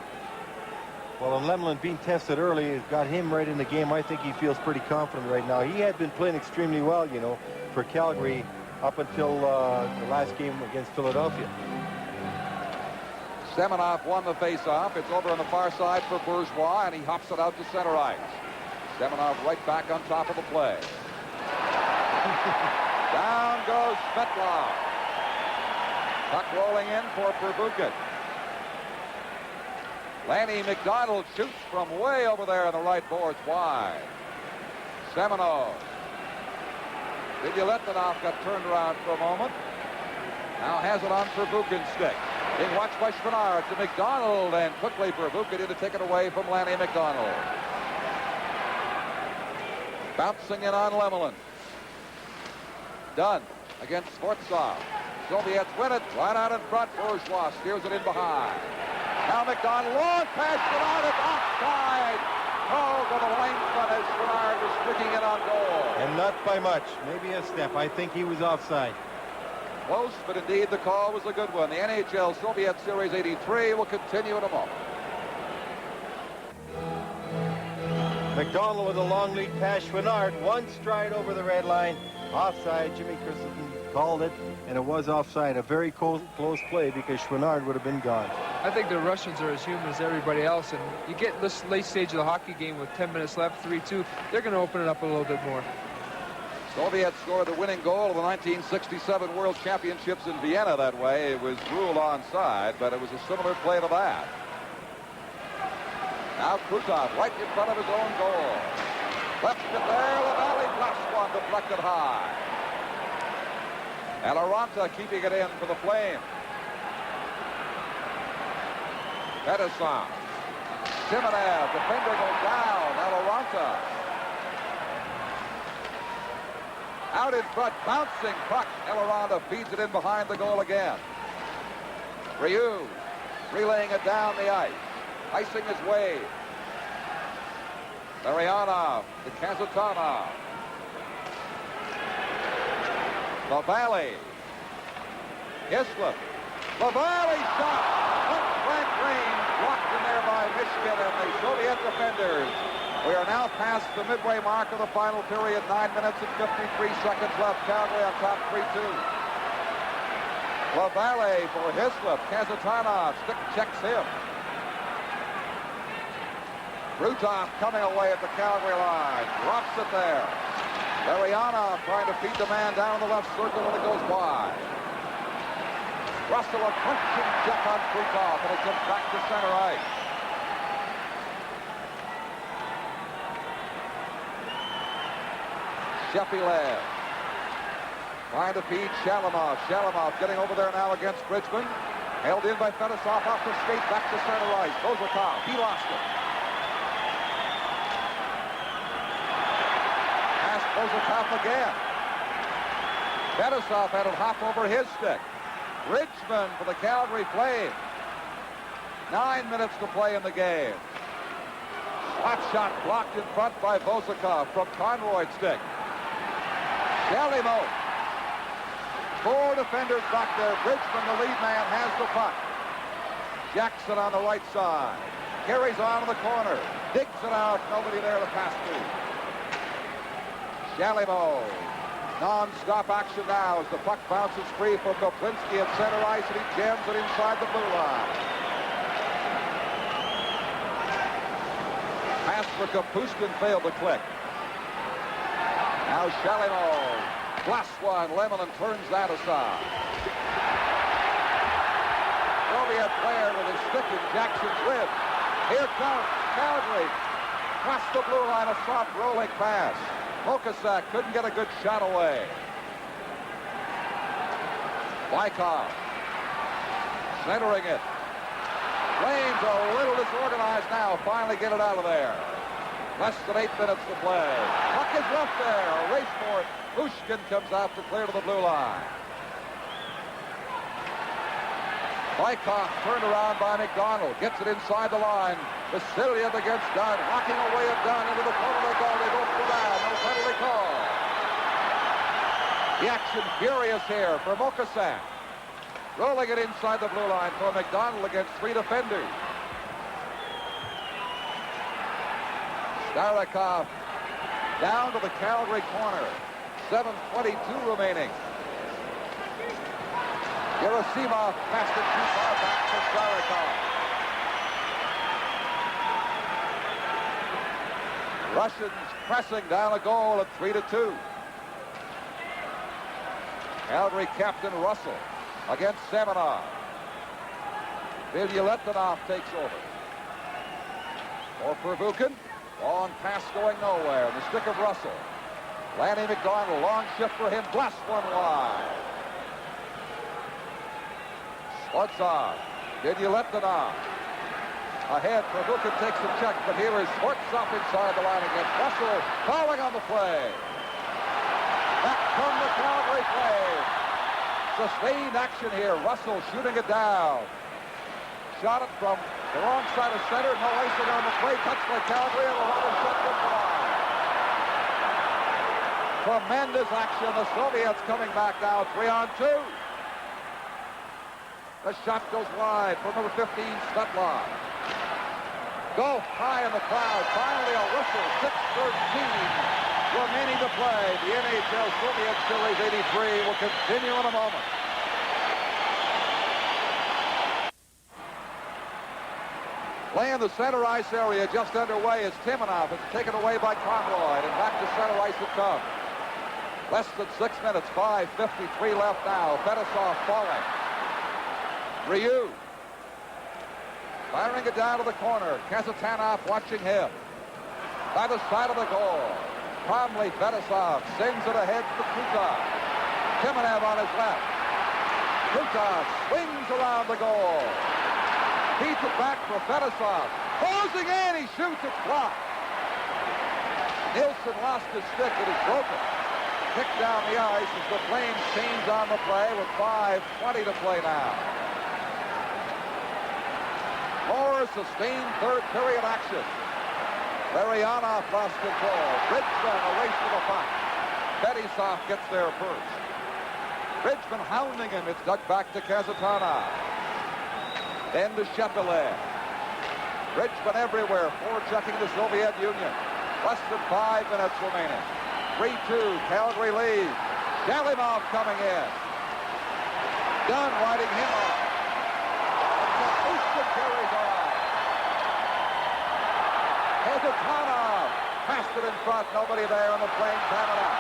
Well, and Lemelin being tested early has got him right in the game. I think he feels pretty confident right now. He had been playing extremely well, you know, for Calgary up until the last game against Philadelphia. Semenov won the face-off. It's over on the far side for Bourgeois, and he hops it out to center ice. Semenov right back on top of the play. Down goes Svetlov. Puck rolling in for Perbukin. Lanny McDonald shoots from way over there on the right boards wide. Semenov. Vidyaletdinov got turned around for a moment. Now has it on Perbukin's stick. Being watched by Schwinnard to McDonald, and quickly Perbukin in to take it away from Lanny McDonald. Bouncing in on Lemelin. Dunn against Sfortsov. Soviets win it. Right out in front. Bourgeois steers it in behind. Now McDonald, long pass, Schwinnard is offside. Oh, to the linesman as Schwinnard was sticking it on goal. And not by much. Maybe a step. I think he was offside. Close, but indeed the call was a good one. The NHL Soviet Series 83 will continue in a moment. McDonald with a long lead pass. Schwinnard, one stride over the red line. Offside. Jimmy Christensen called it, and it was offside. A very close play because Schwinnard would have been gone. I think the Russians are as human as everybody else, and you get this late stage of the hockey game with 10 minutes left, 3-2, they're going to open it up a little bit more. Soviets scored the winning goal of the 1967 World Championships in Vienna that way. It was ruled onside, but it was a similar play to that. Now Krutov right in front of his own goal. Left it there, Lavalley blasts one deflected high. And Aranta keeping it in for the Flames. Edison. Simonev, defender goes down. Now Aranta. Out in front, bouncing puck. Eloranda feeds it in behind the goal again. Ryu relaying it down the ice. Icing his way. Larionov to Kazatanov. LaValle. Islip. LaValle shot. Point blank range. Blocked in there by Michigan and the Soviet defenders. We are now past the midway mark of the final period. 9 minutes and 53 seconds left. Calgary on top 3-2. LaValle for Hislop. Kazatanov stick checks him. Krutov coming away at the Calgary line. Drops it there. Larionov trying to feed the man down the left circle and it goes wide. Russell a punching check on Krutov and it comes back to center ice. Sheffield trying to feed Shalimov. Shalimov getting over there now against Bridgman. Held in by Fedosov off the skate back to center ice. Bozakov, he lost it. Pass Bozakov again. Fedosov had it hop over his stick. Bridgman for the Calgary Flames. 9 minutes to play in the game. Hot shot blocked in front by Bozakov from Conroy's stick. Shalimov. 4 defenders back there. Bridgman, the lead man, has the puck. Jackson on the right side. Carries on to the corner. Digs it out. Nobody there to pass to. Shalimov Non-stop action now as the puck bounces free for Koplinski at center ice, and he jams it inside the blue line. Pass for Kapustin failed to click. Now Shalimov blasts one. Lemelin turns that aside. Soviet player with his stick in Jackson's rib. Here comes Calgary. Across the blue line, a soft rolling pass. Mokosak couldn't get a good shot away. Bykov centering it. Flames a little disorganized now. Finally get it out of there. Less than 8 minutes to play. Puck is left there. A race for it. Pushkin comes out to clear to the blue line. Bykov turned around by McDonald. Gets it inside the line. Vasiliev against Dunn. Knocking away at Dunn into the front of the goal. They both go down. No penalty call. The action furious here for Mokosak. Rolling it inside the blue line for McDonald against 3 defenders. Starikov down to the Calgary corner. 7:22 remaining. Gerasimov passed it too far back to Starikov. Russians pressing down a goal at 3-2. Calgary captain Russell against Semenov. Vilyaletdinov takes over. Or Pervukin. Long pass going nowhere. The stick of Russell. Lanny McDonald, long shift for him. Blasts one wide. Schwartzov. Vilyaletdinov. Ahead, Pervukin takes a check, but here is Schwartzov inside the line against Russell. Fouling on the play. Back from the Calgary play. Sustained action here. Russell shooting it down. Shot it from the wrong side of center. No icing on the play. Touched by Calgary, and a rubber shot goodbye. Tremendous action. The Soviets coming back now. 3-on-2. The shot goes wide for number 15, Svetlov. Go high in the crowd. Finally a whistle. 6:13 remaining to play. The NHL Soviet Series 83 will continue in a moment. Play in the center ice area just underway as Timonov is taken away by Conroy, and back to center ice it comes. Less than 6 minutes, 5:53 left now. Fedosov falling. Ryu firing it down to the corner. Kazatanov watching him. By the side of the goal. Calmly, Fedosov sends it ahead to Krutov. Timonev on his left. Krutov swings around the goal. Feeds it back for Fedosov. Closing in, he shoots, it's blocked. Nilsson lost his stick, it is broken. Kicked down the ice as the Flames change on the play with 5:20 to play now. More sustained third period action. Larionov lost control. Bridgman a race to the puck. Fedosov gets there first. Bridgman hounding him. It's dug back to Kazatanov. Then to Shepelev. Bridgman everywhere. Forechecking the Soviet Union. Less than 5 minutes remaining. 3-2. Calgary leads. Shalimov coming in. Dunn riding him off. Pushkin carries on. Kazatanov passed it in front. Nobody there on the plane. Babinov.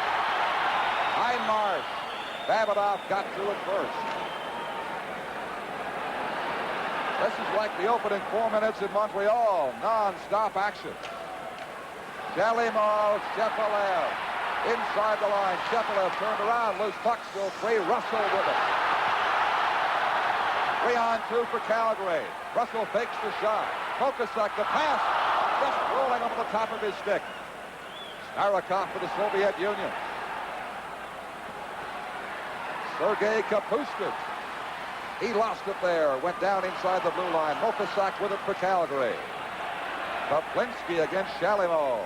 Heinmarsh. Babinov got through it first. This is like the opening 4 minutes in Montreal. Non-stop action. Shalimov, Shepelev. Inside the line. Shepelev turned around. Loose puck still free. Russell with it. 3-on-2 for Calgary. Russell fakes the shot. Mokosak the pass. Just rolling over the top of his stick. Starikov for the Soviet Union. Sergei Kapustin. He lost it there. Went down inside the blue line. Mokosak with it for Calgary. Koplinski against Shalimov.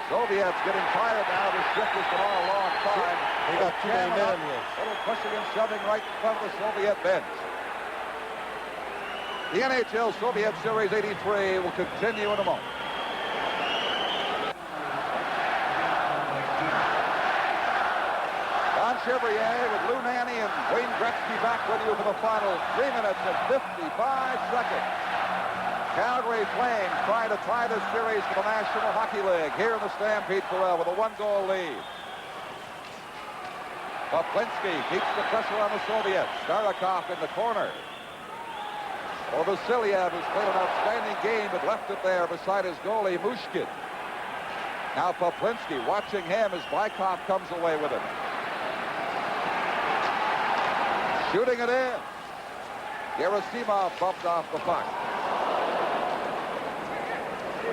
Soviets getting tired now. This shift has been on a long time. They got too many men in this. Little pushing and shoving right in front of the Soviet bench. The NHL Soviet Series 83 will continue in a moment. Chevrier with Lou Nanny and Wayne Gretzky back with you for the final 3 minutes and 55 seconds. Calgary Flames trying to tie this series for the National Hockey League here in the Stampede Corral with a 1-goal lead. Poplinski keeps the pressure on the Soviets. Starikov in the corner. Or Vasilyev, who's played an outstanding game, but left it there beside his goalie, Mushkin. Now Poplinski watching him as Bykov comes away with him. Shooting it in. Gerasimov bumped off the puck.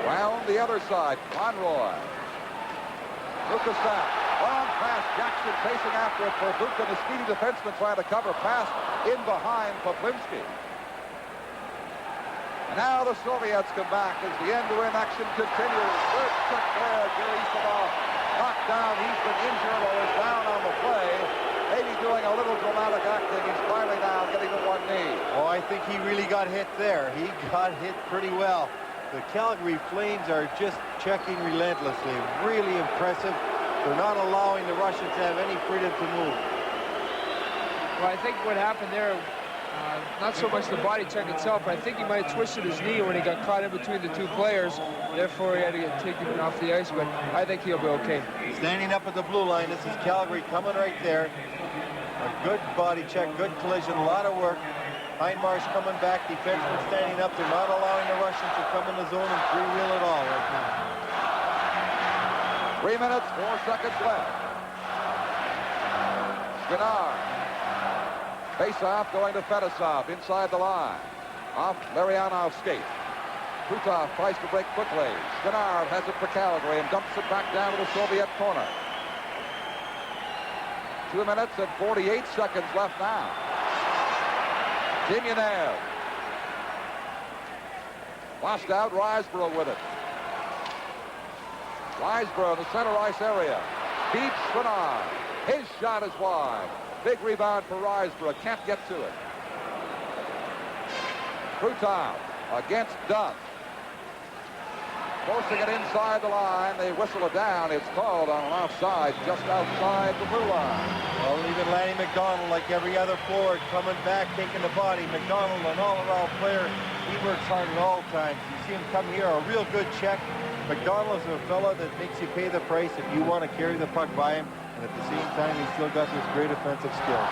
Round the other side, Conroy. Lukasov. Long pass, Jackson chasing after it for Buchan, a speedy defenseman trying to cover, pass in behind Poplinski. Now the Soviets come back as the end-to-end action continues. Good check there, Gerasimov knocked down. He's been injured or is down on the play. Maybe doing a little dramatic acting. He's finally down, getting to one knee. Oh, I think he really got hit there. He got hit pretty well. The Calgary Flames are just checking relentlessly. Really impressive. They're not allowing the Russians to have any freedom to move. Well, I think what happened there, not so much the body check itself, but I think he might have twisted his knee when he got caught in between the two players. Therefore, he had to get taken off the ice, but I think he'll be okay. Standing up at the blue line, this is Calgary coming right there. A good body check, good collision, a lot of work. Hindmarsh coming back, defenseman standing up. They're not allowing the Russians to come in the zone and three-wheel at all right now. 3 minutes, 4 seconds left. Skinnar. Face-off going to Fedosov inside the line. Off Larionov's skate. Krutov tries to break quickly. Skinnar has it for Calgary and dumps it back down to the Soviet corner. 2 minutes and 48 seconds left now. Demyanev. Lost out, Riseborough with it. Riseborough in the center ice area. Beats Skinnar. His shot is wide. Big rebound for Riseborough. Can't get to it. Krutov against Dunn. Forcing it inside the line. They whistle it down. It's called on an offside just outside the blue line. Well, even Lanny McDonald, like every other forward, coming back, taking the body. McDonald, an all-around player. He works hard at all times. You see him come here, a real good check. McDonald is a fella that makes you pay the price if you want to carry the puck by him. And at the same time, he's still got this great offensive skill.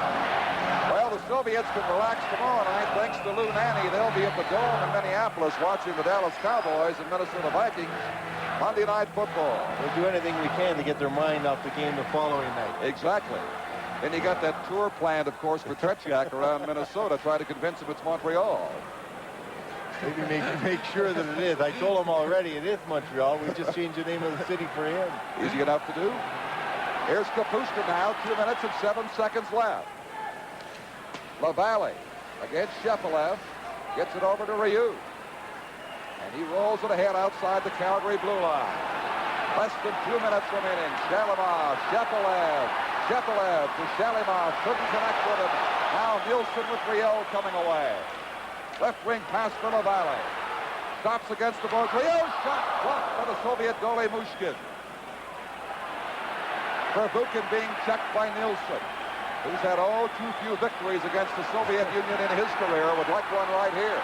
Well, the Soviets can relax tomorrow night thanks to Lou Nanny. They'll be at the Dome in Minneapolis watching the Dallas Cowboys and Minnesota Vikings Monday Night Football. We'll do anything we can to get their mind off the game the following night. Exactly. Then you got that tour planned, of course, for Tretiak around Minnesota, trying to convince him it's Montreal. Maybe make sure that it is. I told him already it is Montreal. We just changed the name of the city for him. Easy enough to do. Here's Kapusta now, 2 minutes and 7 seconds left. LaValle against Shepelev. Gets it over to Ryu. And he rolls it ahead outside the Calgary blue line. Less than 2 minutes remaining. Shalimov, Shepelev. Shepelev to Shalimov. Couldn't connect with him. Now Nielsen with Rio coming away. Left wing pass for LaValle. Stops against the boards. Rio's shot blocked by the Soviet goalie Mushkin. Verbuchen being checked by Nielsen, who's had too few victories against the Soviet Union in his career, would like one right here.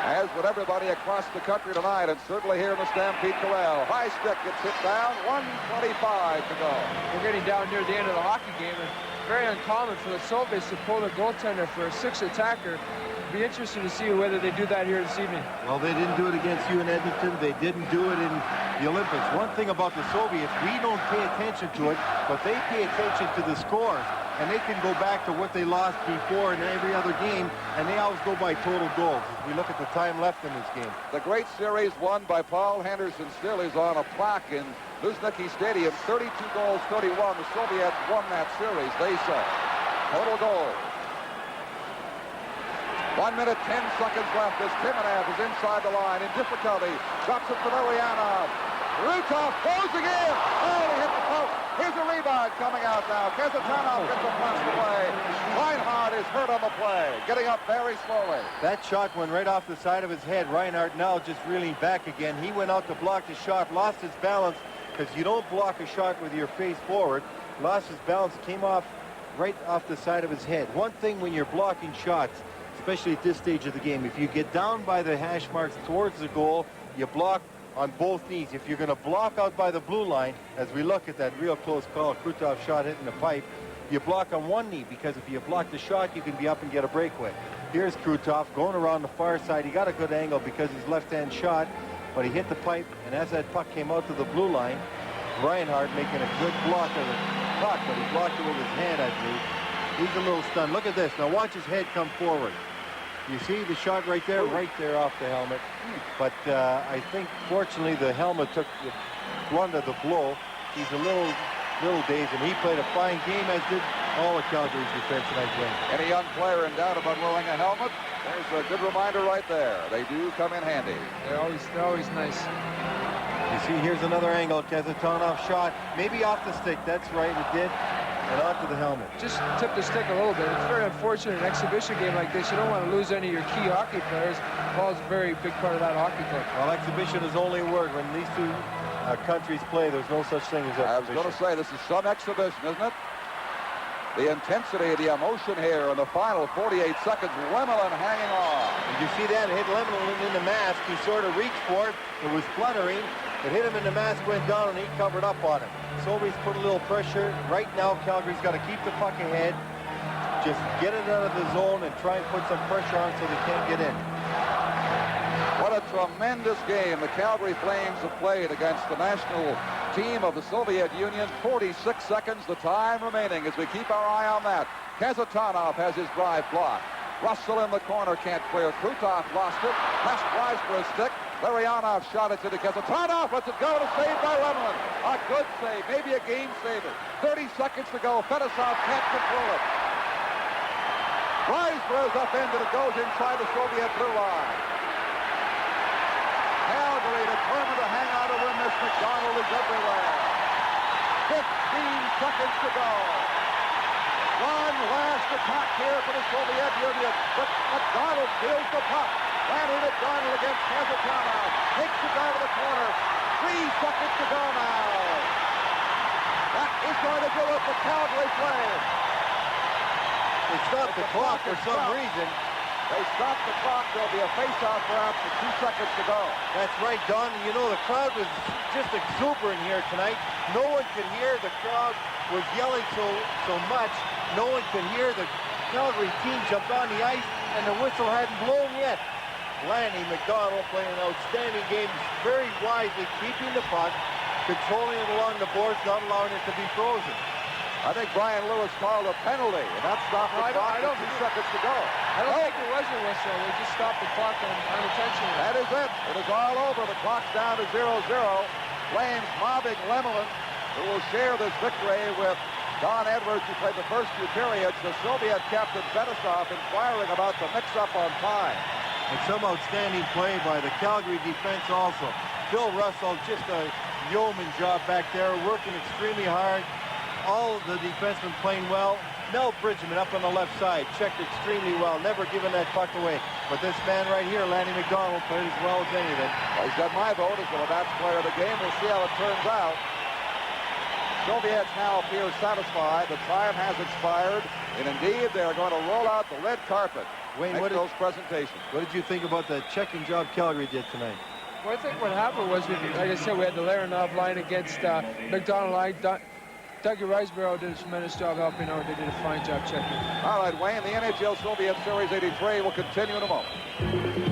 As with everybody across the country tonight, and certainly here in the Stampede Corral. High stick gets hit down, 1:25 to go. We're getting down near the end of the hockey game, and very uncommon for the Soviets to pull their goaltender for a 6 attacker. It'll be interesting to see whether they do that here this evening. Well, they didn't do it against you in Edmonton. They didn't do it in the Olympics. One thing about the Soviets, we don't pay attention to it, but they pay attention to the scores. And they can go back to what they lost before in every other game, and they always go by total goals. As we look at the time left in this game. The great series won by Paul Henderson still is on a plaque in Luzhniki Stadium. 32 goals, 31. The Soviets won that series, they say. Total goals. 1 minute, 10 seconds left as Timonev is inside the line in difficulty. Drops it to Larionov. Rutov closing in. Oh, he hit the post. Here's a rebound coming out now. Kazatanov gets a blast away. Reinhardt is hurt on the play. Getting up very slowly. That shot went right off the side of his head. Reinhardt now just reeling back again. He went out to block the shot, lost his balance, because you don't block a shot with your face forward. Lost his balance, came off right off the side of his head. One thing when you're blocking shots, especially at this stage of the game, if you get down by the hash marks towards the goal, you block on both knees. If you're going to block out by the blue line, as we look at that real close call, Krutov shot hitting the pipe, you block on one knee, because if you block the shot, you can be up and get a breakaway. Here's Krutov going around the far side. He got a good angle because he's left-hand shot, but he hit the pipe, and as that puck came out to the blue line, Reinhardt making a good block of the puck, but he blocked it with his hand, I believe. He's a little stunned. Look at this. Now watch his head come forward. You see the shot right there off the helmet. But I think, fortunately, the helmet took the brunt of the blow. He's a little dazed, and he played a fine game, as did all of Calgary's defense tonight, Wayne. Any young player in doubt about wearing a helmet? There's a good reminder right there. They do come in handy. They're always nice. You see, here's another angle. Kazatonov shot, maybe off the stick. That's right, it did. And onto the helmet. Just tip the stick a little bit. It's very unfortunate in an exhibition game like this. You don't want to lose any of your key hockey players. Ball's a very big part of that hockey club. Well, exhibition is only a word. When these two countries play, there's no such thing as exhibition. I was going to say, this is some exhibition, isn't it? The intensity, the emotion here in the final 48 seconds. Lemelin hanging on. Did you see that? It hit Lemelin in the mask. He sort of reached for it. It was fluttering. It hit him in the mask, went down, and he covered up on him. Sobeys put a little pressure. Right now, Calgary's got to keep the puck ahead. Just get it out of the zone and try and put some pressure on so they can't get in. What a tremendous game the Calgary Flames have played against the national team of the Soviet Union. 46 seconds, the time remaining as we keep our eye on that. Kazatonov has his drive blocked. Russell in the corner can't clear. Krutov lost it. Pass tries for a stick. Larionov shot it to the Kazatonov. Lets it go to save by Lemelin. A good save, maybe a game saver. 30 seconds to go. Fedosov can't control it. Weisbrod is upended. It goes inside the Soviet blue line. Calgary determined to hang on to win this. McDonald is everywhere. 15 seconds to go. One last attack here for the Soviet Union, but McDonald steals the puck. Randy McDonald against Kazatonov. Takes it down to the corner. 3 seconds to go now. That is going to do it for Calgary Flames. They stopped the clock for some reason. They stopped the clock. There'll be a face-off perhaps with 2 seconds to go. That's right, Don. You know, the crowd was just exuberant here tonight. No one could hear. The crowd was yelling so much. No one could hear. The Calgary team jumped on the ice, and the whistle hadn't blown yet. Lanny McDonald playing an outstanding game, very wisely keeping the puck, controlling it along the boards, not allowing it to be frozen. I think Brian Lewis called a penalty, and that stopped the clock with 2 seconds to go. I don't think it was a whistle. They just stopped the clock unintentionally. That is it. It is all over. The clock's down to 0-0. Flames mobbing Lemelin, who will share this victory with Don Edwards, who played the first 2 periods. The Soviet captain Fedosov inquiring about the mix-up on time. And some outstanding play by the Calgary defense also. Phil Russell, just a yeoman job back there, working extremely hard. All of the defensemen playing well. Mel Bridgman up on the left side, checked extremely well, never giving that puck away. But this man right here, Lanny McDonald, played as well as anything. Well, he's got my vote as the best player of the game. We'll see how it turns out. Soviets now appear satisfied. The time has expired, and indeed they are going to roll out the red carpet. Wayne, what those presentations? What did you think about the checking job Calgary did tonight? Well, I think what happened was, like I said, we had the Larionov line against McDonald line. Dougie Weisbrod did a tremendous job helping out. They did a fine job checking. All right, Wayne, the NHL Soviet Series 83 will continue in a moment.